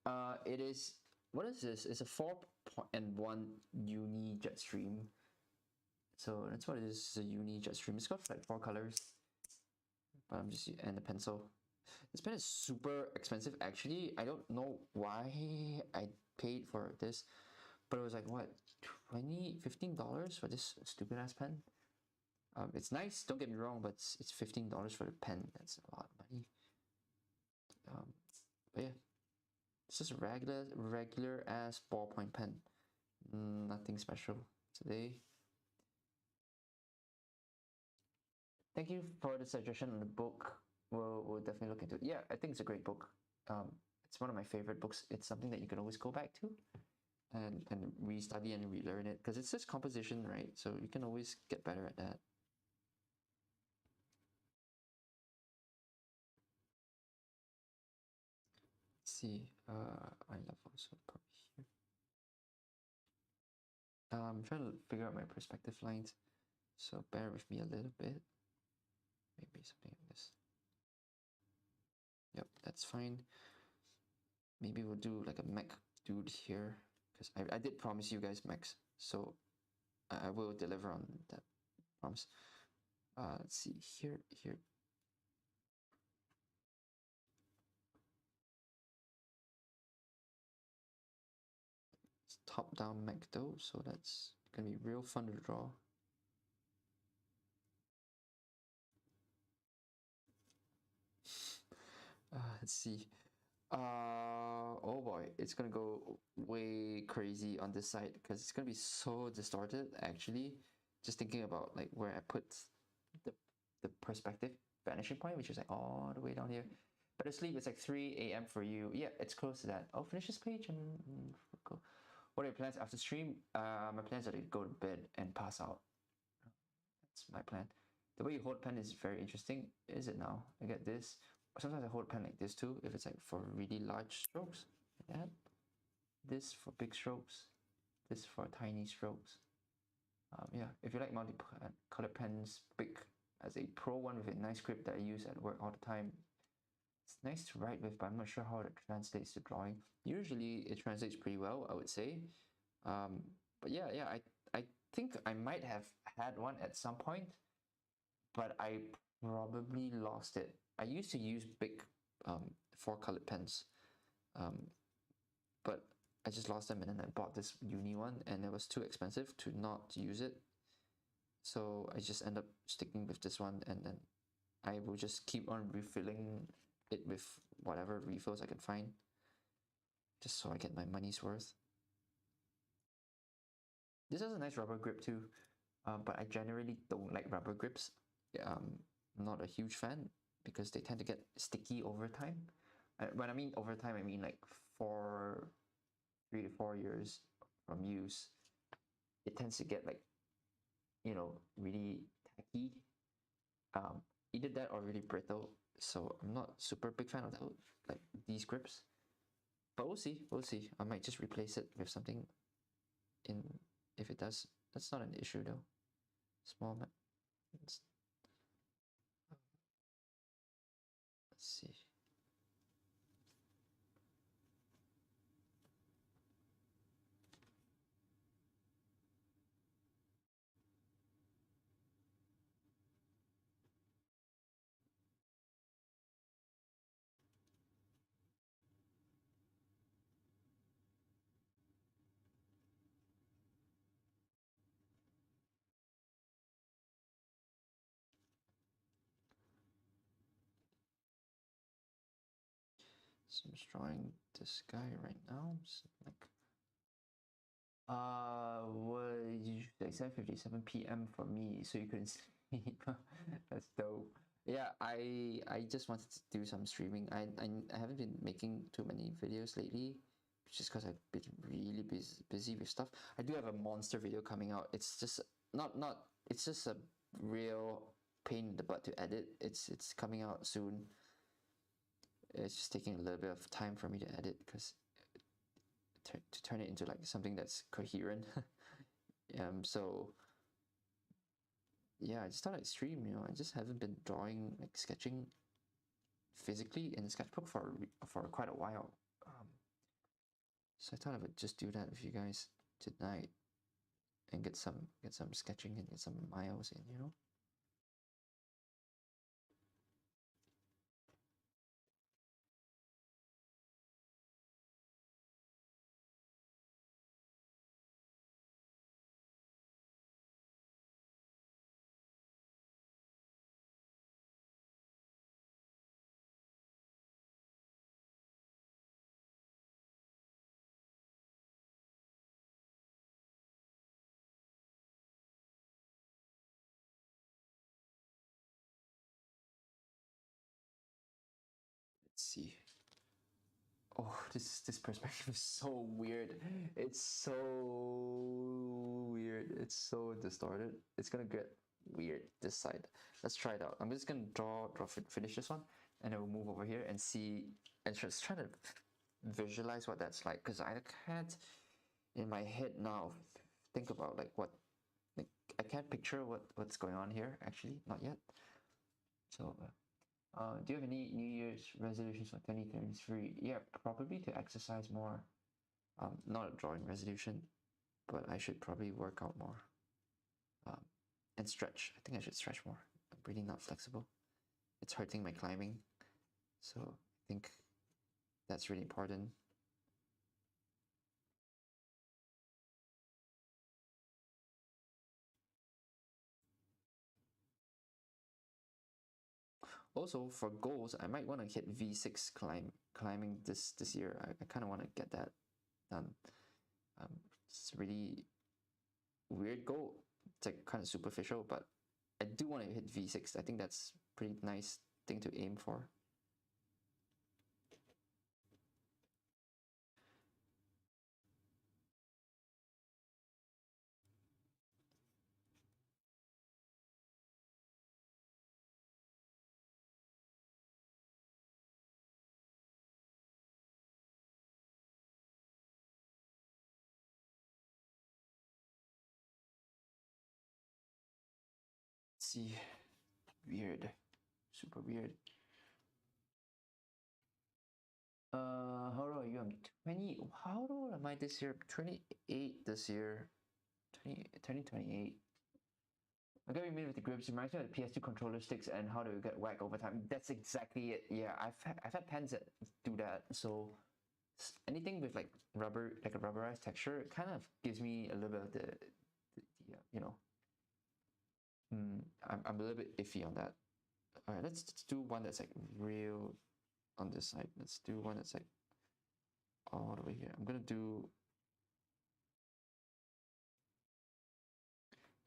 It is, what is this? It's a 4.1 uni jet stream. So that's what it is. It's a uni jet stream. It's got like 4 colors, but I'm just, and a pencil. This pen is super expensive. Actually, I don't know why I paid for this, but it was like what, $15 for this stupid ass pen. It's nice, don't get me wrong, but it's $15 for the pen. That's a lot of money. But yeah, it's just a regular ass ballpoint pen. Nothing special today. Thank you for the suggestion on the book. We'll definitely look into it. Yeah, I think it's a great book. It's one of my favorite books. It's something that you can always go back to and restudy and relearn it, because it's just composition, right? So you can always get better at that. Let's see, I love also probably here. I'm trying to figure out my perspective lines, so bear with me a little bit. Maybe something like this. Yep, that's fine. Maybe we'll do like a mech dude here, because I did promise you guys mechs, so I will deliver on that promise. Let's see, here. It's top-down mech though, so that's gonna be real fun to draw. Let's see. Oh boy, it's gonna go way crazy on this side because it's gonna be so distorted. Actually, just thinking about like where I put the perspective vanishing point, which is like all the way down here. But asleep, it's like 3 a.m. for you. Yeah, it's close to that. I'll finish this page and go. What are your plans after stream? My plans are to go to bed and pass out. That's my plan. The way you hold pen is very interesting. Is it now? I get this. Sometimes I hold pen like this too, if it's like for really large strokes, like that. This for big strokes. This for tiny strokes. Yeah, if you like multi-colored pens, pick as a pro one with a nice grip that I use at work all the time. It's nice to write with, but I'm not sure how it translates to drawing. Usually it translates pretty well, I would say. But yeah, I think I might have had one at some point, but I probably lost it. I used to use big 4-colored pens, but I just lost them, and then I bought this uni one, and it was too expensive to not use it. So I just end up sticking with this one, and then I will just keep on refilling it with whatever refills I can find, just so I get my money's worth. This has a nice rubber grip too, but I generally don't like rubber grips. I'm not a huge fan because they tend to get sticky over time. When I mean over time, I mean like 3 to 4 years from use. It tends to get like, really tacky. Either that or really brittle. So I'm not super big fan of that, like these grips. But we'll see. We'll see. I might just replace it with something in, if it does. That's not an issue though. Small. Let's see. So I'm just drawing this guy right now. So like, what you say? 7:57 p.m. for me, so you couldn't sleep. That's dope. Yeah, I just wanted to do some streaming. I haven't been making too many videos lately, just because I've been really busy with stuff. I do have a monster video coming out. It's just not. It's just a real pain in the butt to edit. It's coming out soon. It's just taking a little bit of time for me to edit because to turn it into like something that's coherent. So yeah, I just thought I'd stream. I just haven't been drawing, like sketching physically in the sketchbook for quite a while. So I thought I would just do that with you guys tonight and get some sketching and get some miles in, you know. Let's see. Oh, this perspective is so weird. It's so weird. It's so distorted. It's gonna get weird this side. Let's try it out. I'm just gonna finish this one, and then we'll move over here and see, and just try to visualize what that's like, because I can't in my head now think about like what, like I can't picture what's going on here. Actually, not yet. So. Do you have any New Year's resolutions for 2023? Yeah, probably to exercise more. Not a drawing resolution, but I should probably work out more. And stretch. I think I should stretch more. I'm really not flexible. It's hurting my climbing. So I think that's really important. Also, for goals, I might want to hit V6 climbing this year. I kind of want to get that done. It's a really weird goal. It's like kind of superficial, but I do want to hit V6. I think that's a pretty nice thing to aim for. Let's see. Weird. Super weird. How old are you? I'm 20. How old am I this year? 28 this year. 28. I got remade with the grips. Reminds me of the PS2 controller sticks and how to get whack over time. That's exactly it. Yeah, I've had pens that do that. So anything with like rubber, like a rubberized texture, it kind of gives me a little bit of the you know. I'm a little bit iffy on that. All right, let's do one that's like real on this side. Let's do one that's like all the way here. I'm gonna do.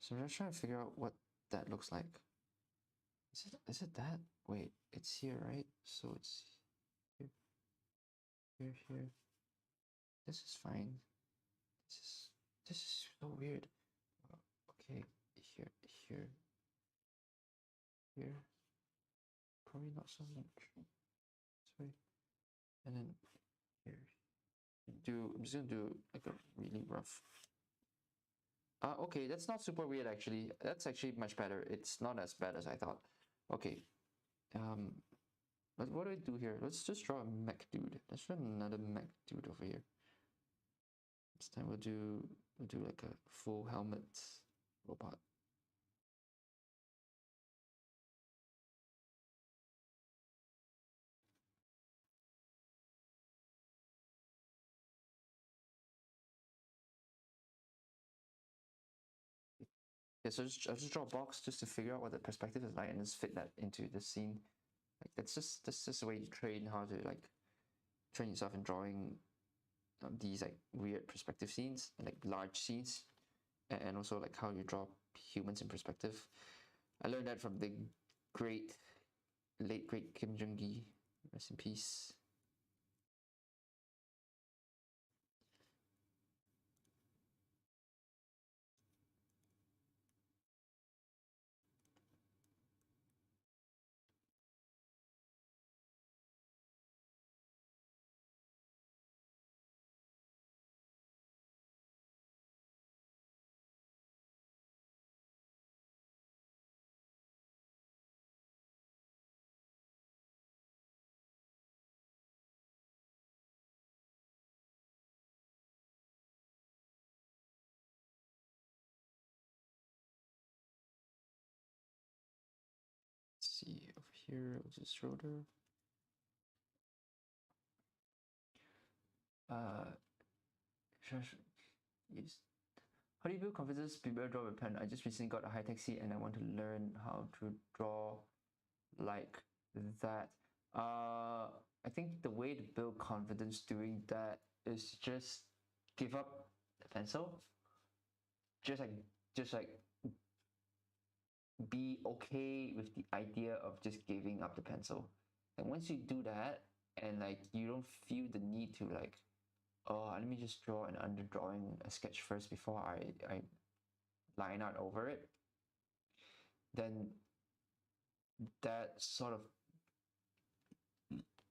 So I'm just trying to figure out what that looks like. Is it that? Wait, it's here, right? So it's here, here. This is fine. This is so weird. Okay, here, here. Probably not so much. Sorry. And then here. I'm just gonna do like a really rough. Okay, that's not super weird actually. That's actually much better. It's not as bad as I thought. Okay. What do I do here? Let's just draw a mech dude. Let's draw another mech dude over here. This time we'll do like a full helmet robot. Yeah, so I'll just draw a box just to figure out what the perspective is like and just fit that into the scene. Like that's just the way you train how to like train yourself in drawing these like weird perspective scenes, like large scenes, and also like how you draw humans in perspective. I learned that from the great, late great Kim Jung-gi, rest in peace. here, which is shoulder. Yes. How do you build confidence to be able to draw with a pen? I just recently got a high-tech seat and I want to learn how to draw like that. I think the way to build confidence doing that is just give up the pencil. Just like be okay with the idea of just giving up the pencil. And once you do that, and like you don't feel the need to like, oh, let me just draw an underdrawing, a sketch first before I line out over it, then that sort of,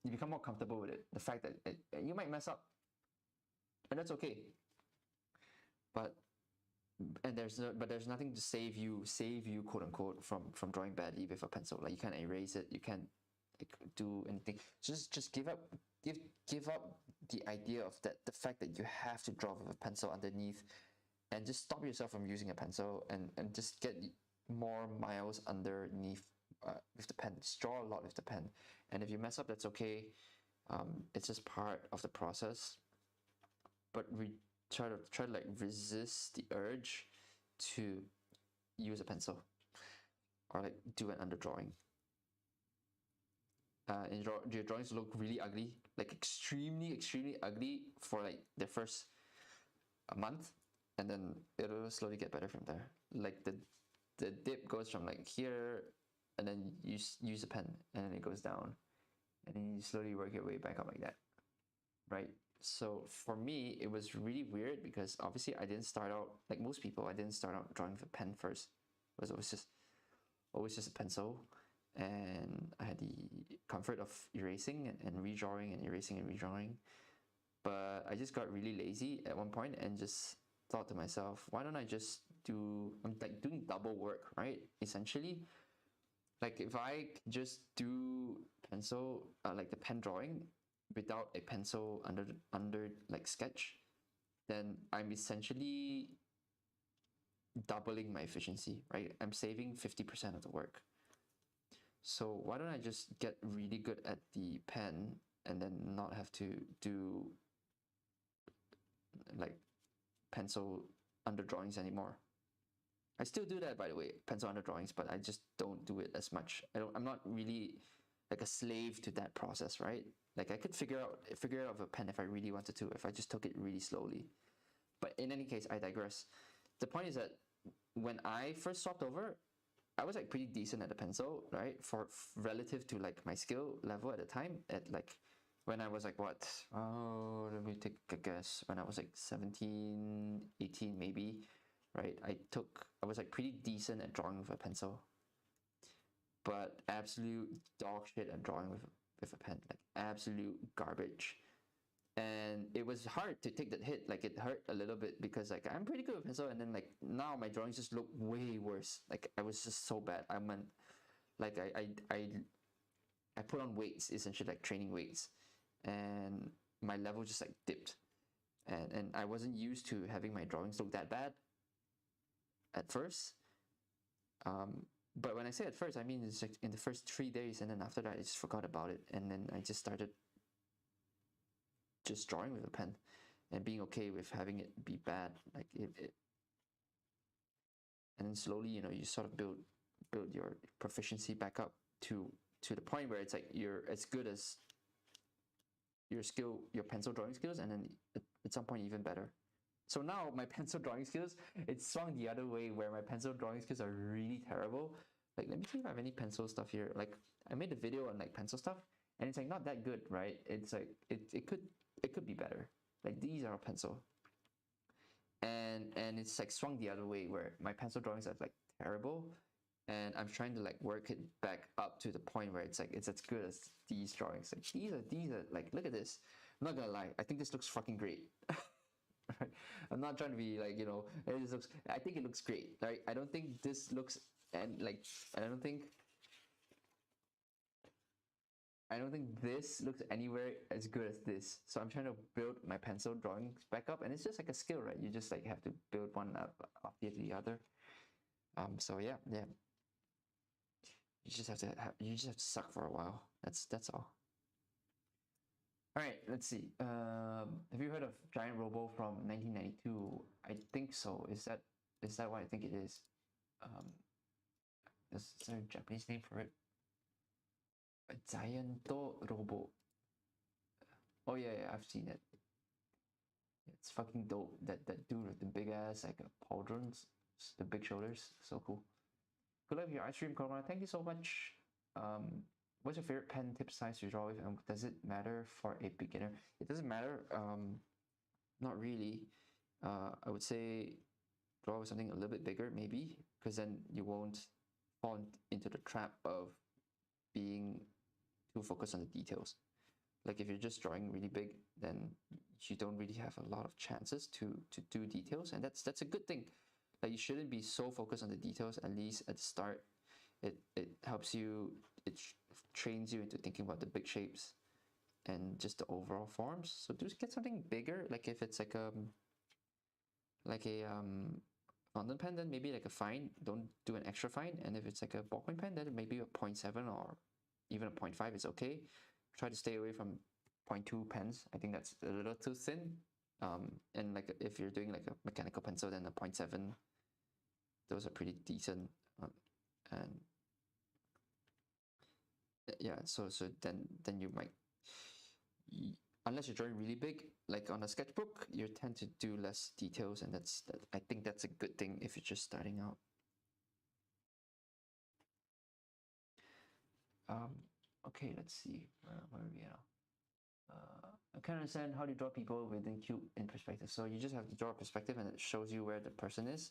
you become more comfortable with it. The fact that you might mess up, and that's okay. But there's nothing to save you quote unquote from drawing badly with a pencil. Like you can't erase it, you can't like do anything. Just give up the idea of that, the fact that you have to draw with a pencil underneath, and just stop yourself from using a pencil and just get more miles underneath with the pen. Just draw a lot with the pen, and if you mess up, that's okay. It's just part of the process. But try to like resist the urge to use a pencil or like do an underdrawing. Your drawings look really ugly, like extremely ugly for like the first month, and then it'll slowly get better from there. Like the dip goes from like here, and then you use a pen, and then it goes down, and then you slowly work your way back up like that, right? So for me, it was really weird because obviously I didn't start out like most people. I didn't start out drawing with a pen first. It was always just a pencil, and I had the comfort of erasing and redrawing and erasing and redrawing. But I just got really lazy at one point and just thought to myself, why don't I just I'm like doing double work, right? Essentially, like if I just do pencil, like the pen drawing without a pencil under like sketch, then I'm essentially doubling my efficiency, right? I'm saving 50% of the work. So why don't I just get really good at the pen and then not have to do like pencil under drawings anymore? I still do that, by the way, pencil under drawings, but I just don't do it as much. I'm not really like a slave to that process, right? Like I could figure out with a pen if I really wanted to, if I just took it really slowly. But in any case, I digress. The point is that when I first swapped over, I was like pretty decent at the pencil, right? For relative to like my skill level at the time, at like when I was like what? Oh, let me take a guess. When I was like 17, 18 maybe, right? I was like pretty decent at drawing with a pencil, but absolute dog shit at drawing with a pen, like absolute garbage. And it was hard to take that hit. Like it hurt a little bit because like I'm pretty good with pencil, and then like now my drawings just look way worse. Like I was just so bad. Like I put on weights, essentially like training weights, and my level just like dipped. And I wasn't used to having my drawings look that bad at first. But when I say at first, I mean it's like in the first 3 days, and then after that I just forgot about it, and then I just started just drawing with a pen and being okay with having it be bad. Like it and then slowly, you sort of build your proficiency back up to the point where it's like you're as good as your pencil drawing skills, and then at some point even better. So now my pencil drawing skills, it's swung the other way where my pencil drawing skills are really terrible. Like let me see if I have any pencil stuff here. Like I made a video on like pencil stuff, and it's like not that good, right? It's like it could be better. Like these are a pencil, and it's like swung the other way where my pencil drawings are like terrible, and I'm trying to like work it back up to the point where it's like it's as good as these drawings. Like these are like, look at this. I'm not gonna lie, I think this looks fucking great. Right? I'm not trying to be like, I think it looks great. Right? I don't think this looks, and like I don't think this looks anywhere as good as this. So I'm trying to build my pencil drawings back up, and it's just like a skill, right? You just like have to build one up after the other. So yeah. you just have to suck for a while. That's all. All right, let's see. Have you heard of Giant Robo from 1992? I think so. Is that what I think it is? Is there a Japanese name for it? A Giant Robo. Oh yeah, I've seen it. It's fucking dope. That dude with the big ass, like pauldrons, the big shoulders, so cool. Good luck with your ice cream, Corona. Thank you so much. What's your favorite pen tip size to draw with? Does it matter for a beginner? It doesn't matter. Not really. I would say draw with something a little bit bigger, maybe, because then you won't fall into the trap of being too focused on the details. Like if you're just drawing really big, then you don't really have a lot of chances to do details, and that's a good thing. Like you shouldn't be so focused on the details, at least at the start. It helps you, trains you into thinking about the big shapes and just the overall forms. So do get something bigger, like if it's like a fountain pen, then maybe like a fine. Don't do an extra fine. And if it's like a ballpoint pen, then maybe a 0.7 or even a 0.5 is okay. Try to stay away from 0.2 pens. I think that's a little too thin. And like if you're doing like a mechanical pencil, then a 0.7, those are pretty decent. And yeah, so then you might, unless you're drawing really big, like on a sketchbook, you tend to do less details, and I think that's a good thing if you're just starting out. Okay, let's see. Where are we now? I can't understand how to draw people within cube in perspective. So you just have to draw a perspective, and it shows you where the person is,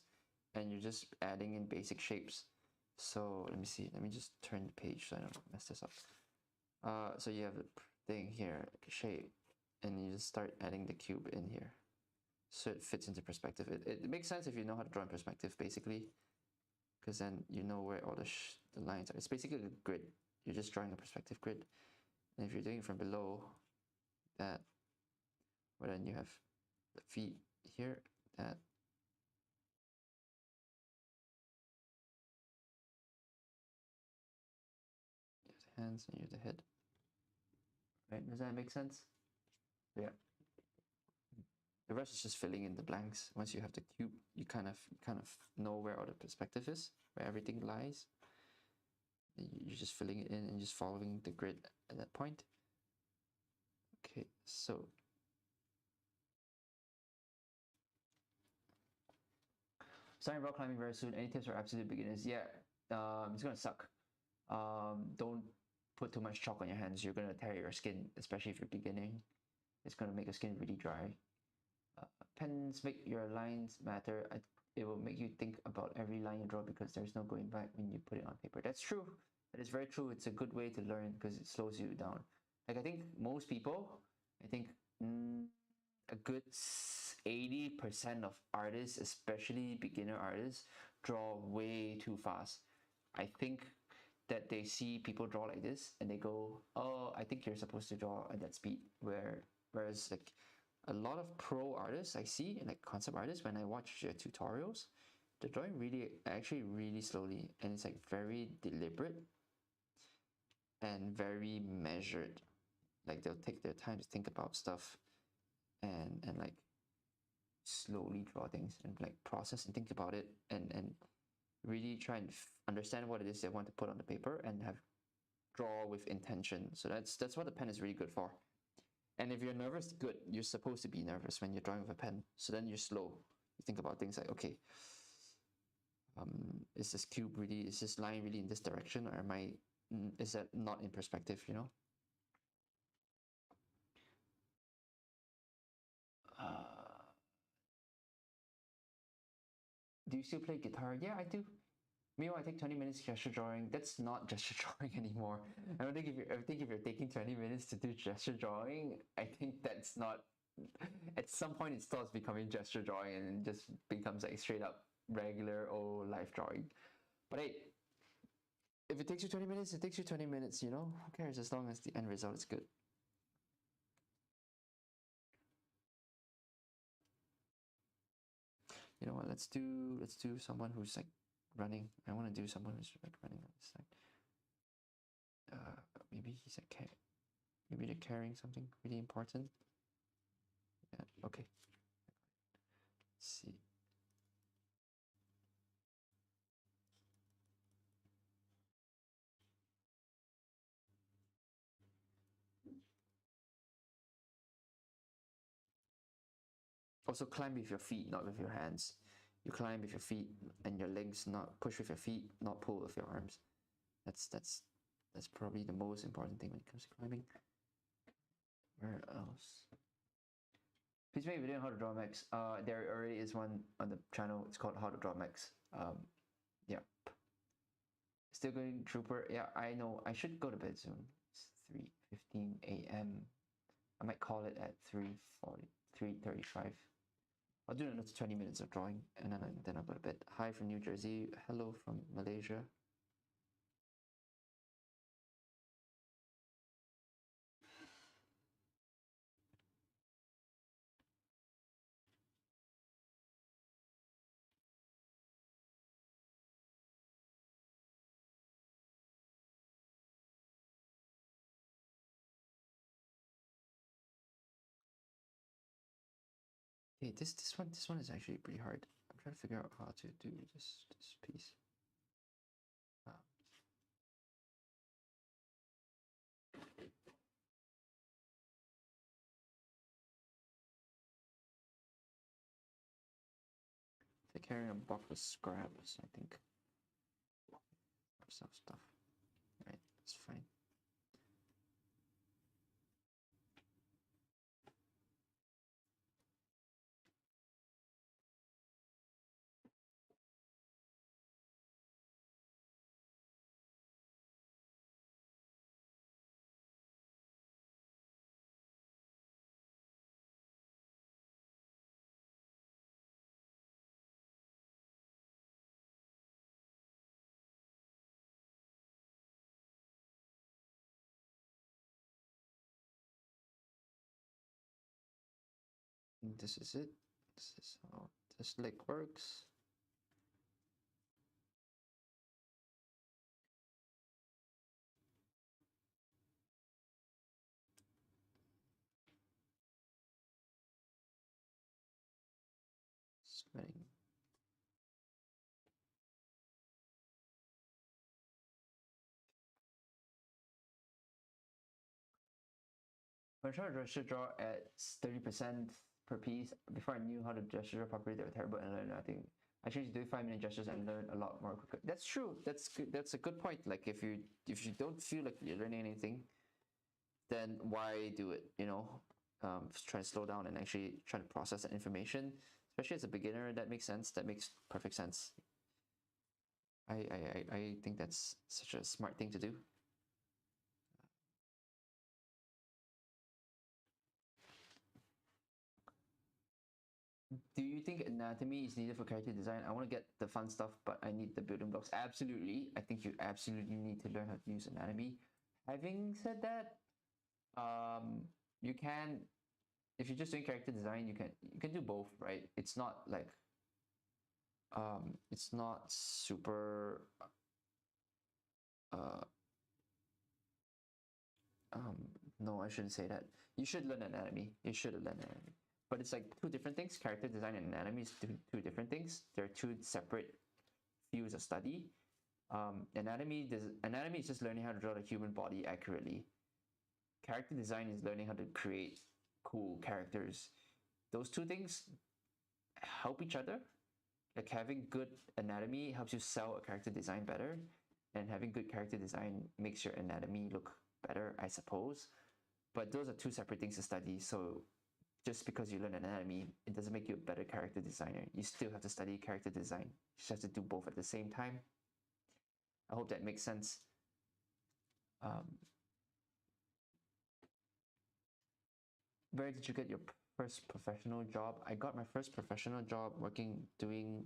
and you're just adding in basic shapes. So let me see. Let me just turn the page so I don't mess this up. So you have the thing here, shape, and you just start adding the cube in here, so it fits into perspective. It makes sense if you know how to draw in perspective, basically, because then you know where all the lines are. It's basically a grid. You're just drawing a perspective grid, and if you're doing it from below, that, well, then you have the feet here, that. You have the hands and you have the head. Right? Does that make sense? Yeah. The rest is just filling in the blanks. Once you have the cube, you kind of know where all the perspective is, where everything lies. You're just filling it in and just following the grid at that point. Okay, so starting rock climbing very soon. Any tips for absolute beginners? Yeah, it's gonna suck. Don't put too much chalk on your hands. You're gonna tear your skin, especially if you're beginning. It's gonna make your skin really dry. Pens make your lines matter. It will make you think about every line you draw because there's no going back when you put it on paper. That's true. That is very true. It's a good way to learn because it slows you down. Like I think most people, I think a good 80% of artists, especially beginner artists, draw way too fast. I think that they see people draw like this and they go, "Oh, I think you're supposed to draw at that speed." Whereas like a lot of pro artists I see, like concept artists, when I watch their tutorials, they're drawing actually really slowly, and it's like very deliberate and very measured. Like they'll take their time to think about stuff and like slowly draw things and like process and think about it and really try and understand what it is they want to put on the paper and have draw with intention. So that's what the pen is really good for. And if you're nervous, good. You're supposed to be nervous when you're drawing with a pen. So then you're slow. You think about things like, okay, is this line really in this direction, or is that not in perspective, you know? Do you still play guitar? Yeah, I do. Meanwhile, I take 20 minutes gesture drawing. That's not gesture drawing anymore. I think if you're taking 20 minutes to do gesture drawing, I think that's not. At some point, it stops becoming gesture drawing and just becomes like straight up regular old life drawing. But hey, if it takes you 20 minutes, it takes you 20 minutes. You know, who cares? As long as the end result is good. You know what? Let's do someone who's like running. I want to do someone who's like running on this side. maybe he's maybe they're carrying something really important. Yeah, okay. Let's see. Also climb with your feet, not with your hands. You climb with your feet and your legs, not push with your feet, not pull with your arms. That's probably the most important thing when it comes to climbing. Where else? Please make a video on how to draw mechs. There already is one on the channel. It's called How to Draw Mechs. Yeah. Still going Trooper. Yeah, I know. I should go to bed soon. It's 3:15 a.m. I might call it at 3:40, 3:35. I'll do another 20 minutes of drawing and then I'll go to bed. Hi from New Jersey. Hello from Malaysia. Okay, this one is actually pretty hard. I'm trying to figure out how to do this piece. They're carrying a box of scraps, I think. Some stuff. Right, that's fine. And this is it. This is how this leg works. Sweating. When I tried to gesture draw at 30% per piece, before I knew how to gesture draw properly, they were terrible and I learned nothing. I changed to do 5-minute gestures and learned a lot more quicker. That's true. That's good. That's a good point. Like if you don't feel like you're learning anything, then why do it? You know, try to slow down and actually try to process that information. Especially as a beginner, that makes sense. That makes perfect sense. I think that's such a smart thing to do. Do you think anatomy is needed for character design? I want to get the fun stuff, but I need the building blocks. Absolutely. I think you absolutely need to learn how to use anatomy. Having said that, you can, if you're just doing character design, you can do both, right? It's not like it's not super no, I shouldn't say that. You should learn anatomy. You should learn anatomy. But it's like two different things. Character design and anatomy is two different things. They're two separate fields of study. Anatomy is just learning how to draw the human body accurately. Character design is learning how to create cool characters. Those two things help each other. Like having good anatomy helps you sell a character design better, and having good character design makes your anatomy look better, I suppose. But those are two separate things to study. So just because you learn anatomy, it doesn't make you a better character designer. You still have to study character design. You just have to do both at the same time. I hope that makes sense. Where did you get your first professional job? I got my first professional job doing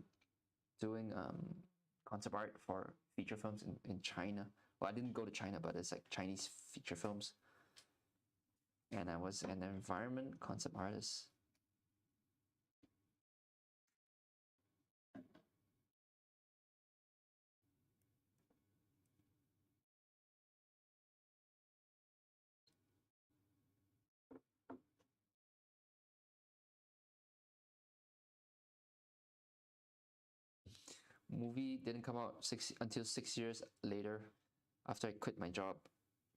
concept art for feature films in China. Well, I didn't go to China, but it's like Chinese feature films. And I was an environment concept artist. movie didn't come out until 6 years later, after I quit my job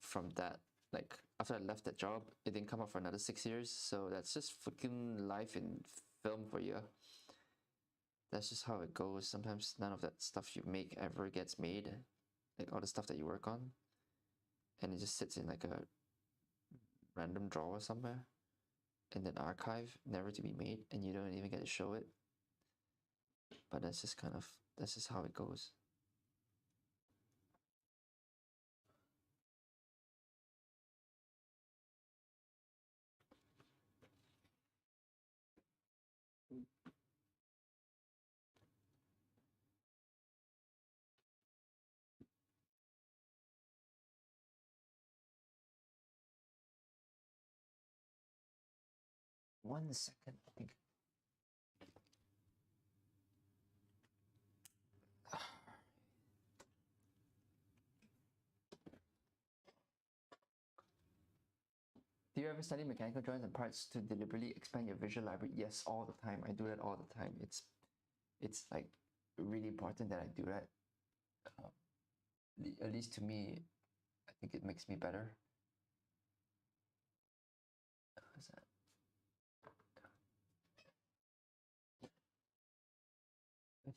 from that. Like after I left that job, it didn't come out for another 6 years. So that's just freaking life in film for you. That's just how it goes. Sometimes none of that stuff you make ever gets made, like all the stuff that you work on, and it just sits in like a random drawer somewhere in an archive, never to be made, and you don't even get to show it. But that's just how it goes. One second, I think. Do you ever study mechanical drawings and parts to deliberately expand your visual library? Yes, all the time. I do that all the time. It's like really important that I do that. At least to me, I think it makes me better. What's that?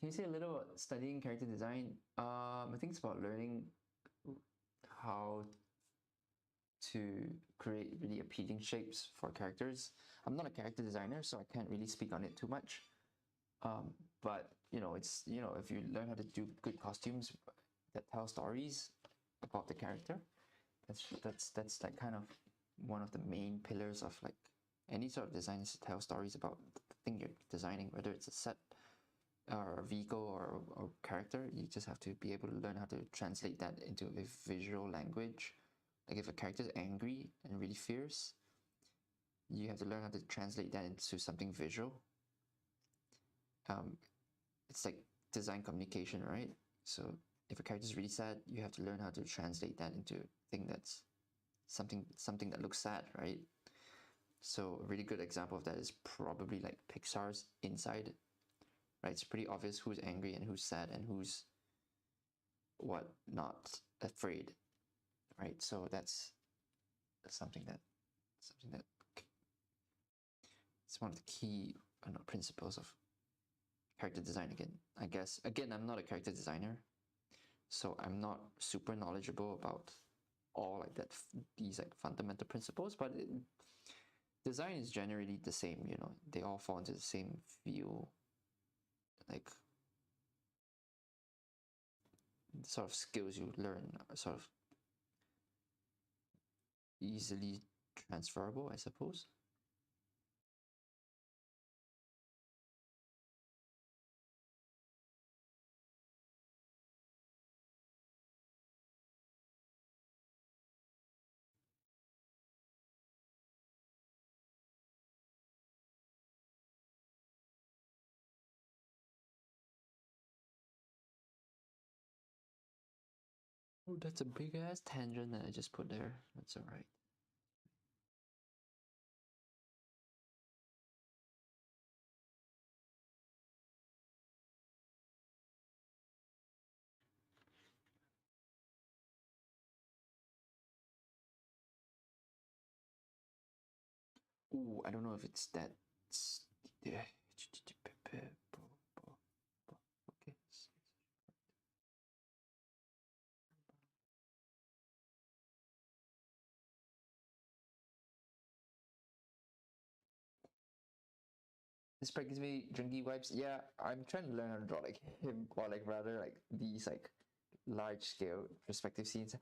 Can you say a little about studying character design? I think it's about learning how to create really appealing shapes for characters. I'm not a character designer, so I can't really speak on it too much. But it's if you learn how to do good costumes that tell stories about the character, that's like kind of one of the main pillars of like any sort of design, is to tell stories about the thing you're designing, whether it's a set or a vehicle or character. You just have to be able to learn how to translate that into a visual language. Like if a character is angry and really fierce, you have to learn how to translate that into something visual. It's like design communication, right? So if a character is really sad, you have to learn how to translate that into a thing that's something that looks sad, right? So a really good example of that is probably like Pixar's Inside, right? It's pretty obvious who's angry and who's sad and who's not afraid, right? So that's something that it's one of the key principles of character design. I guess I'm not a character designer, so I'm not super knowledgeable about all like that these like fundamental principles, but design is generally the same. They all fall into the same field. Like the sort of skills you learn are sort of easily transferable, I suppose. Oh, that's a big ass tangent that I just put there. That's all right. Ooh, I don't know if it's that. Yeah. Okay. This part gives me drinky vibes. Yeah, I'm trying to learn how to draw like him, or like rather like these like large scale perspective scenes.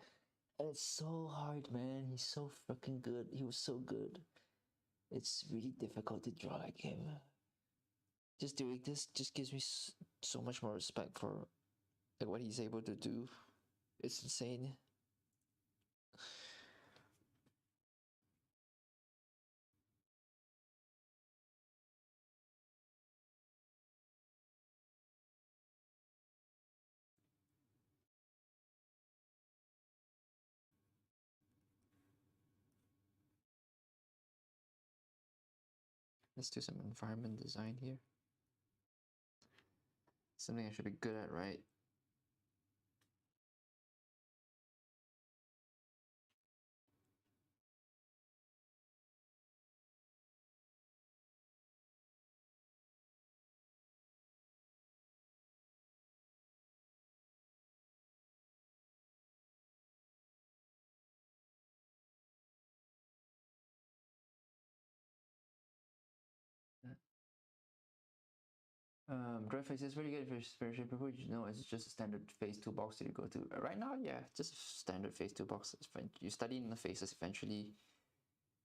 And it's so hard, man. He's so freaking good. He was so good. It's really difficult to draw like him. Just doing this just gives me so much more respect for like what he's able to do. It's insane. Let's do some environment design here. Something I should be good at, right? Draw face is really good for spiritual people. You know, it's just a standard face toolbox that you go to. Right now, yeah, just a standard face toolbox. It's fine. You study in the faces. Eventually,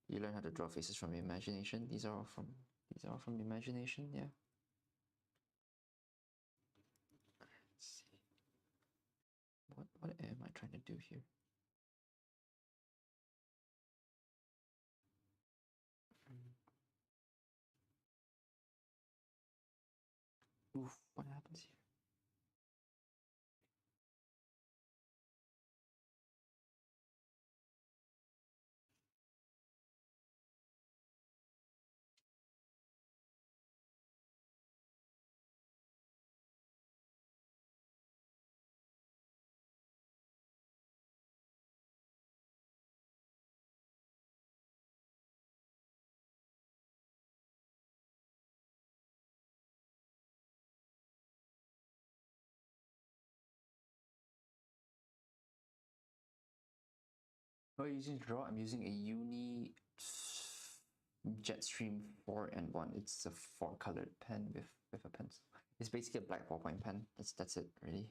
you learn how to draw faces from your imagination. These are all from imagination. Yeah. Let's see. What am I trying to do here? Oof, what happens here? Oh, you're using draw. I'm using a uni Jetstream 4N1. It's a 4-colored pen with a pencil. It's basically a black ballpoint pen. That's it, really.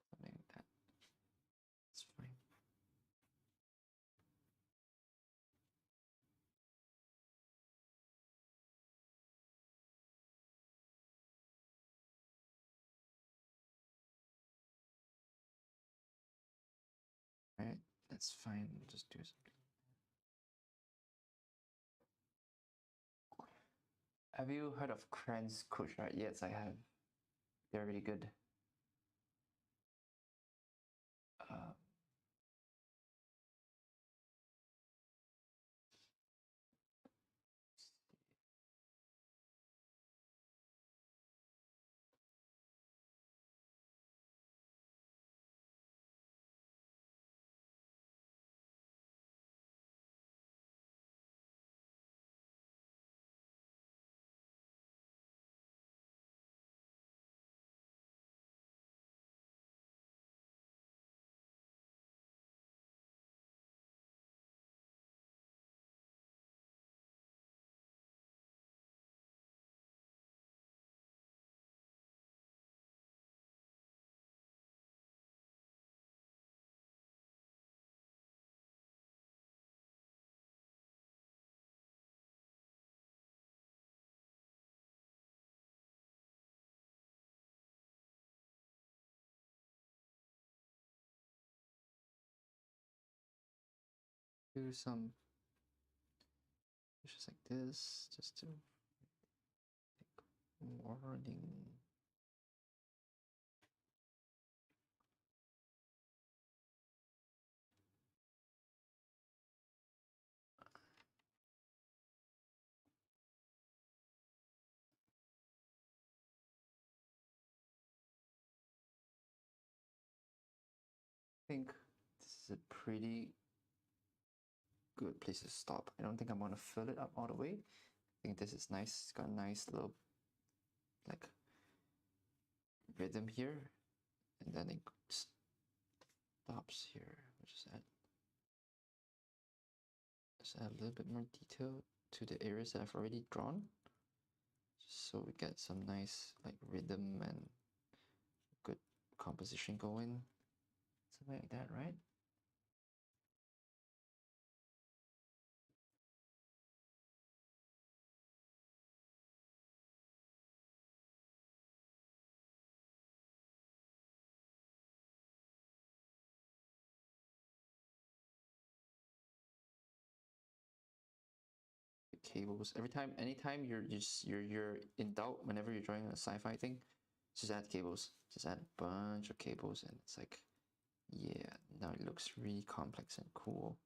Something like that. It's fine. Right, that's fine. We'll just do something. Have you heard of Kranz Kush? Right? Yes, I have. They're really good. Uh, do some just like this, just to make wording. I think this is a pretty good place to stop. I don't think I'm gonna fill it up all the way. I think this is nice. It's got a nice little like rhythm here, and then it stops here. Just add a little bit more detail to the areas that I've already drawn, so we get some nice like rhythm and good composition going. Something like that, right? cables. Anytime you're in doubt, whenever you're drawing a sci-fi thing, just add cables. Just add a bunch of cables, and it's like, yeah, now it looks really complex and cool.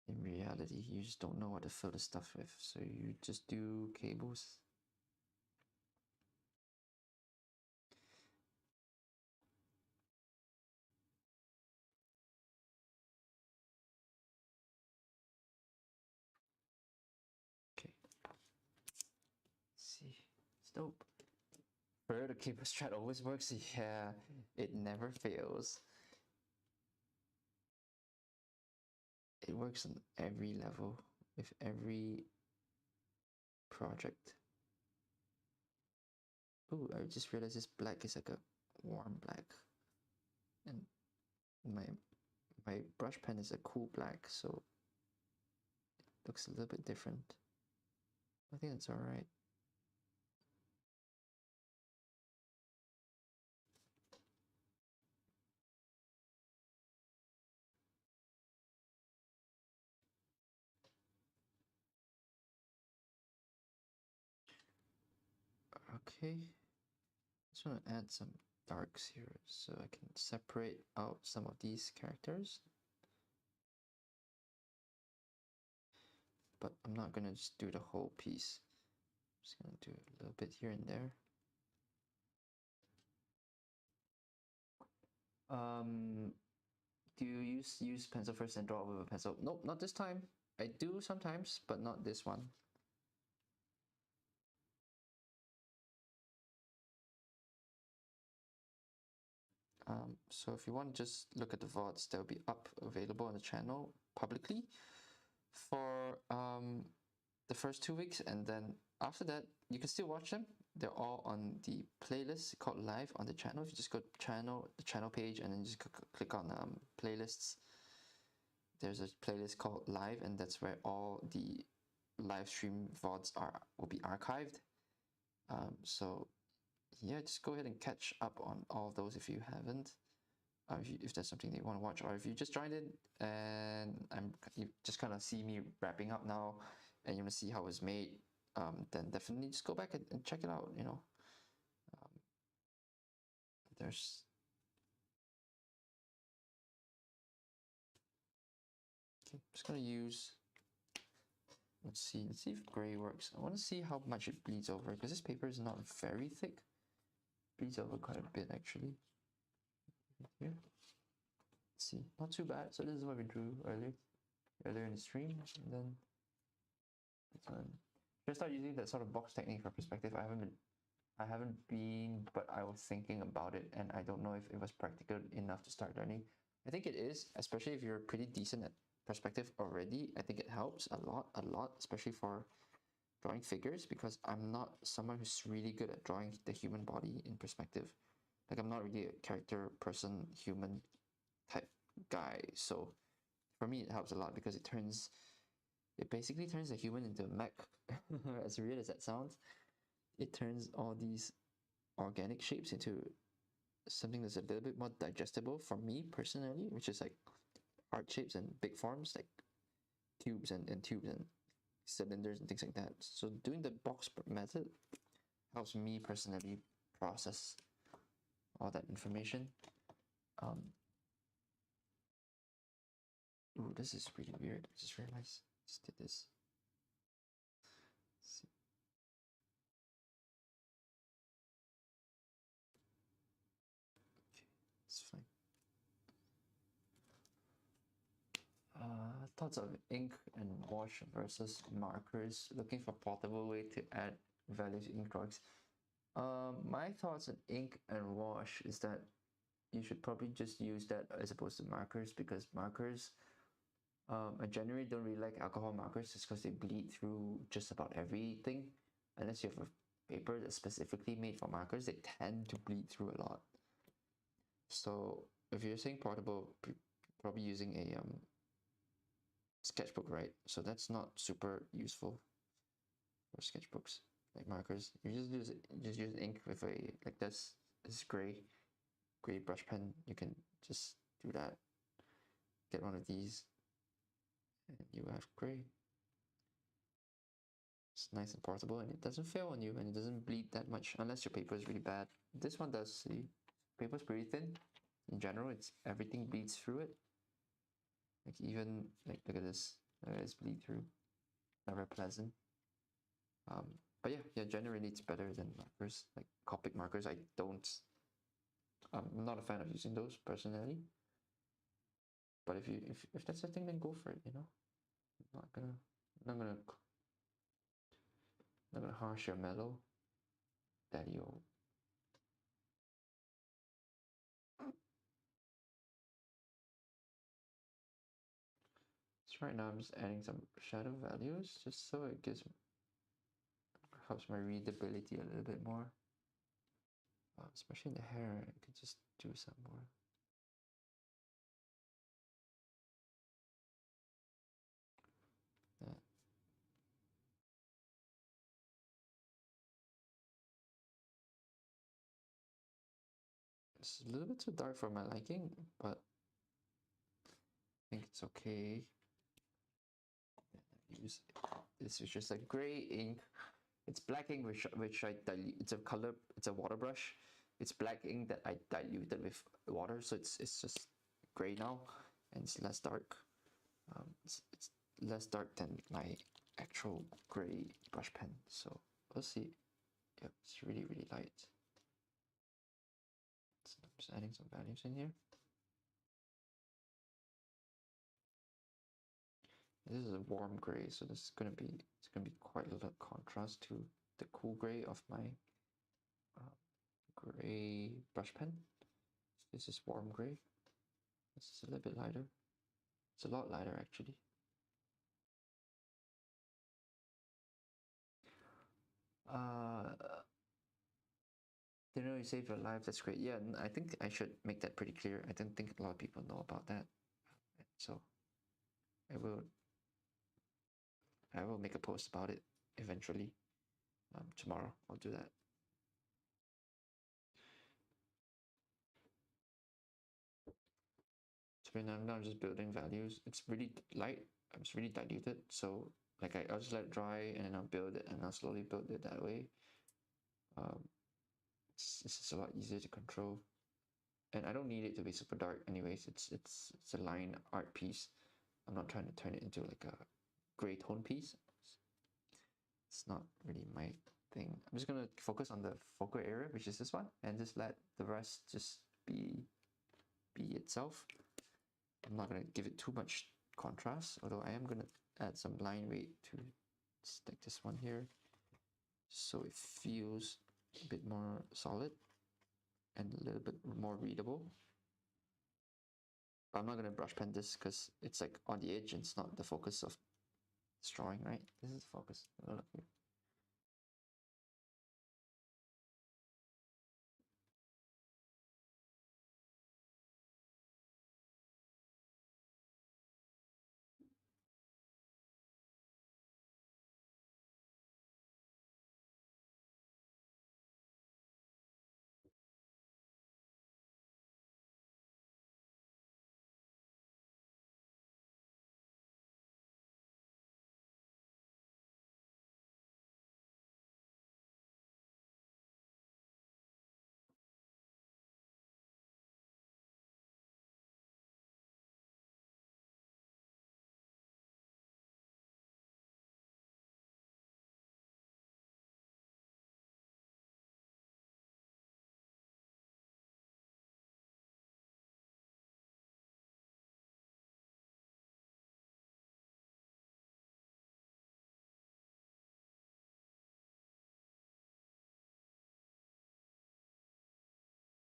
In reality, you just don't know what to fill the stuff with, so you just do cables. Okay. See, it's dope. Where the cable strat always works, yeah, it never fails. It works on every level with every project. Ooh, I just realized this black is like a warm black, and my brush pen is a cool black, so it looks a little bit different. I think that's all right. Okay, just want to add some darks here so I can separate out some of these characters. But I'm not gonna just do the whole piece. I'm just gonna do a little bit here and there. Do you use pencil first and draw with a pencil? Nope, not this time. I do sometimes, but not this one. So if you want to just look at the VODs, they'll be up available on the channel publicly for the first 2 weeks, and then after that you can still watch them. They're all on the playlist called Live on the channel. If you just go to the channel page and then just click on playlists, there's a playlist called Live, and that's where all the live stream VODs will be archived. So yeah, just go ahead and catch up on all of those if you haven't. If that's something that you want to watch, or if you just joined in and you just kind of see me wrapping up now, and you want to see how it's made, then definitely just go back and check it out. You know, there's. Okay, I'm just gonna use. Let's see if gray works. I want to see how much it bleeds over, because this paper is not very thick. Bleeds over quite a bit actually. Here. Let's see, not too bad. So this is what we drew earlier in the stream, and then should I start using that sort of box technique for perspective? I haven't been, but I was thinking about it, and I don't know if it was practical enough to start learning. I think it is, especially if you're pretty decent at perspective already. I think it helps a lot, especially for drawing figures, because I'm not someone who's really good at drawing the human body in perspective. Like, I'm not really a character person, human type guy. So for me, it helps a lot because it basically turns a human into a mech. As weird as that sounds, it turns all these organic shapes into something that's a little bit more digestible for me personally, which is like heart shapes and big forms like tubes and tubes and cylinders and things like that. So doing the box method helps me personally process all that information. Ooh, this is really weird. I just realized I just did this. Let's see. Okay, it's fine. Thoughts of ink and wash versus markers. Looking for portable way to add value to ink drawings. My thoughts on ink and wash is that you should probably just use that as opposed to markers, because markers, I generally don't really like alcohol markers just because they bleed through just about everything. Unless you have a paper that's specifically made for markers, they tend to bleed through a lot. So if you're saying portable, probably using a sketchbook, right? So that's not super useful for sketchbooks like markers. You just use ink with a like this gray brush pen. You can just do that. Get one of these, and you have gray. It's nice and portable, and it doesn't fail on you, and it doesn't bleed that much unless your paper is really bad. This one does. See, paper's pretty thin. In general, it's everything bleeds through it. Like even like look at this. Look at this bleed through. Not very pleasant. But yeah, generally it's better than markers like Copic markers. I'm not a fan of using those personally. But if that's the thing, then go for it. You know, I'm not gonna harsh your mellow, daddy-o. So right now I'm just adding some shadow values just so it helps my readability a little bit more. Especially in the hair, I could just do some more. That. It's a little bit too dark for my liking, but I think it's okay. Use this is just a gray ink. It's black ink which I dilute. It's a water brush. It's black ink that I diluted with water, so it's just gray now, and it's less dark. It's less dark than my actual gray brush pen. So we'll see. Yep, it's really light. So I'm just adding some values in here. This is a warm gray, so it's gonna be quite a lot of contrast to the cool gray of my gray brush pen. This is warm gray. This is a little bit lighter. It's a lot lighter actually. Didn't know you saved your life. That's great. Yeah, I think I should make that pretty clear. I don't think a lot of people know about that, so I will make a post about it eventually. Tomorrow I'll do that. So right now I'm just building values. It's really light. It's really diluted. So like I'll just let it dry and then I'll build it and I'll slowly build it that way. It's just a lot easier to control. And I don't need it to be super dark anyways. It's a line art piece. I'm not trying to turn it into like a gray tone piece. It's not really my thing. I'm just gonna focus on the focal area, which is this one, and just let the rest just be itself. I'm not gonna give it too much contrast, although I am gonna add some line weight to stick this one here, so it feels a bit more solid and a little bit more readable. But I'm not gonna brush pen this because it's like on the edge and it's not the focus of this drawing, right? This is the focus. Oh, look here.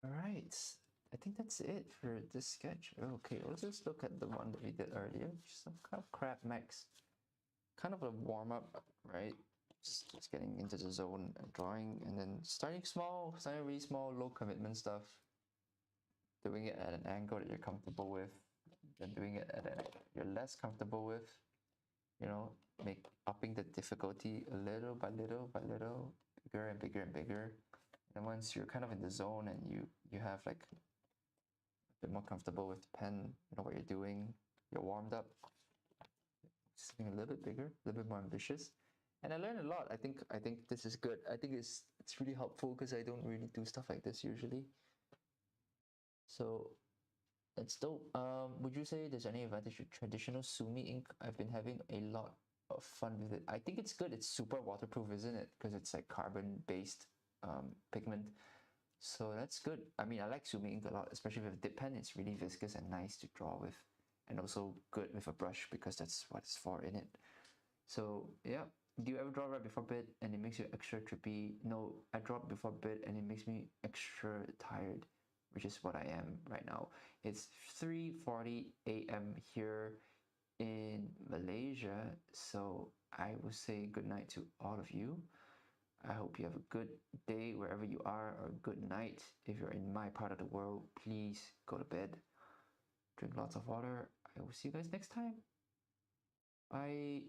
All right, I think that's it for this sketch. Okay, let's just look at the one that we did earlier, which is some kind of crap MECHS. Kind of a warm-up, right? Just getting into the zone and drawing, and then starting really small, low commitment stuff. Doing it at an angle that you're comfortable with, then doing it at an angle you're less comfortable with. You know, upping the difficulty a little by little by little, bigger and bigger and bigger. And once you're kind of in the zone and you have like a bit more comfortable with the pen, you know what you're doing, you're warmed up, just getting a little bit bigger, a little bit more ambitious. And I learned a lot. I think this is good. I think it's really helpful because I don't really do stuff like this usually. So that's dope. Would you say there's any advantage to traditional Sumi ink? I've been having a lot of fun with it. I think it's good. It's super waterproof, isn't it? Because it's like carbon-based pigment. So that's good. I mean, I like Sumi ink a lot, especially with a dip pen. It's really viscous and nice to draw with, and also good with a brush because that's what it's for in it. So yeah, do you ever draw right before bed and it makes you extra trippy? No, I draw before bed and it makes me extra tired, which is what I am right now. It's 3:40 a.m. here in Malaysia, so I will say good night to all of you. I hope you have a good day wherever you are, or good night if you're in my part of the world. Please go to bed, drink lots of water. I will see you guys next time. Bye.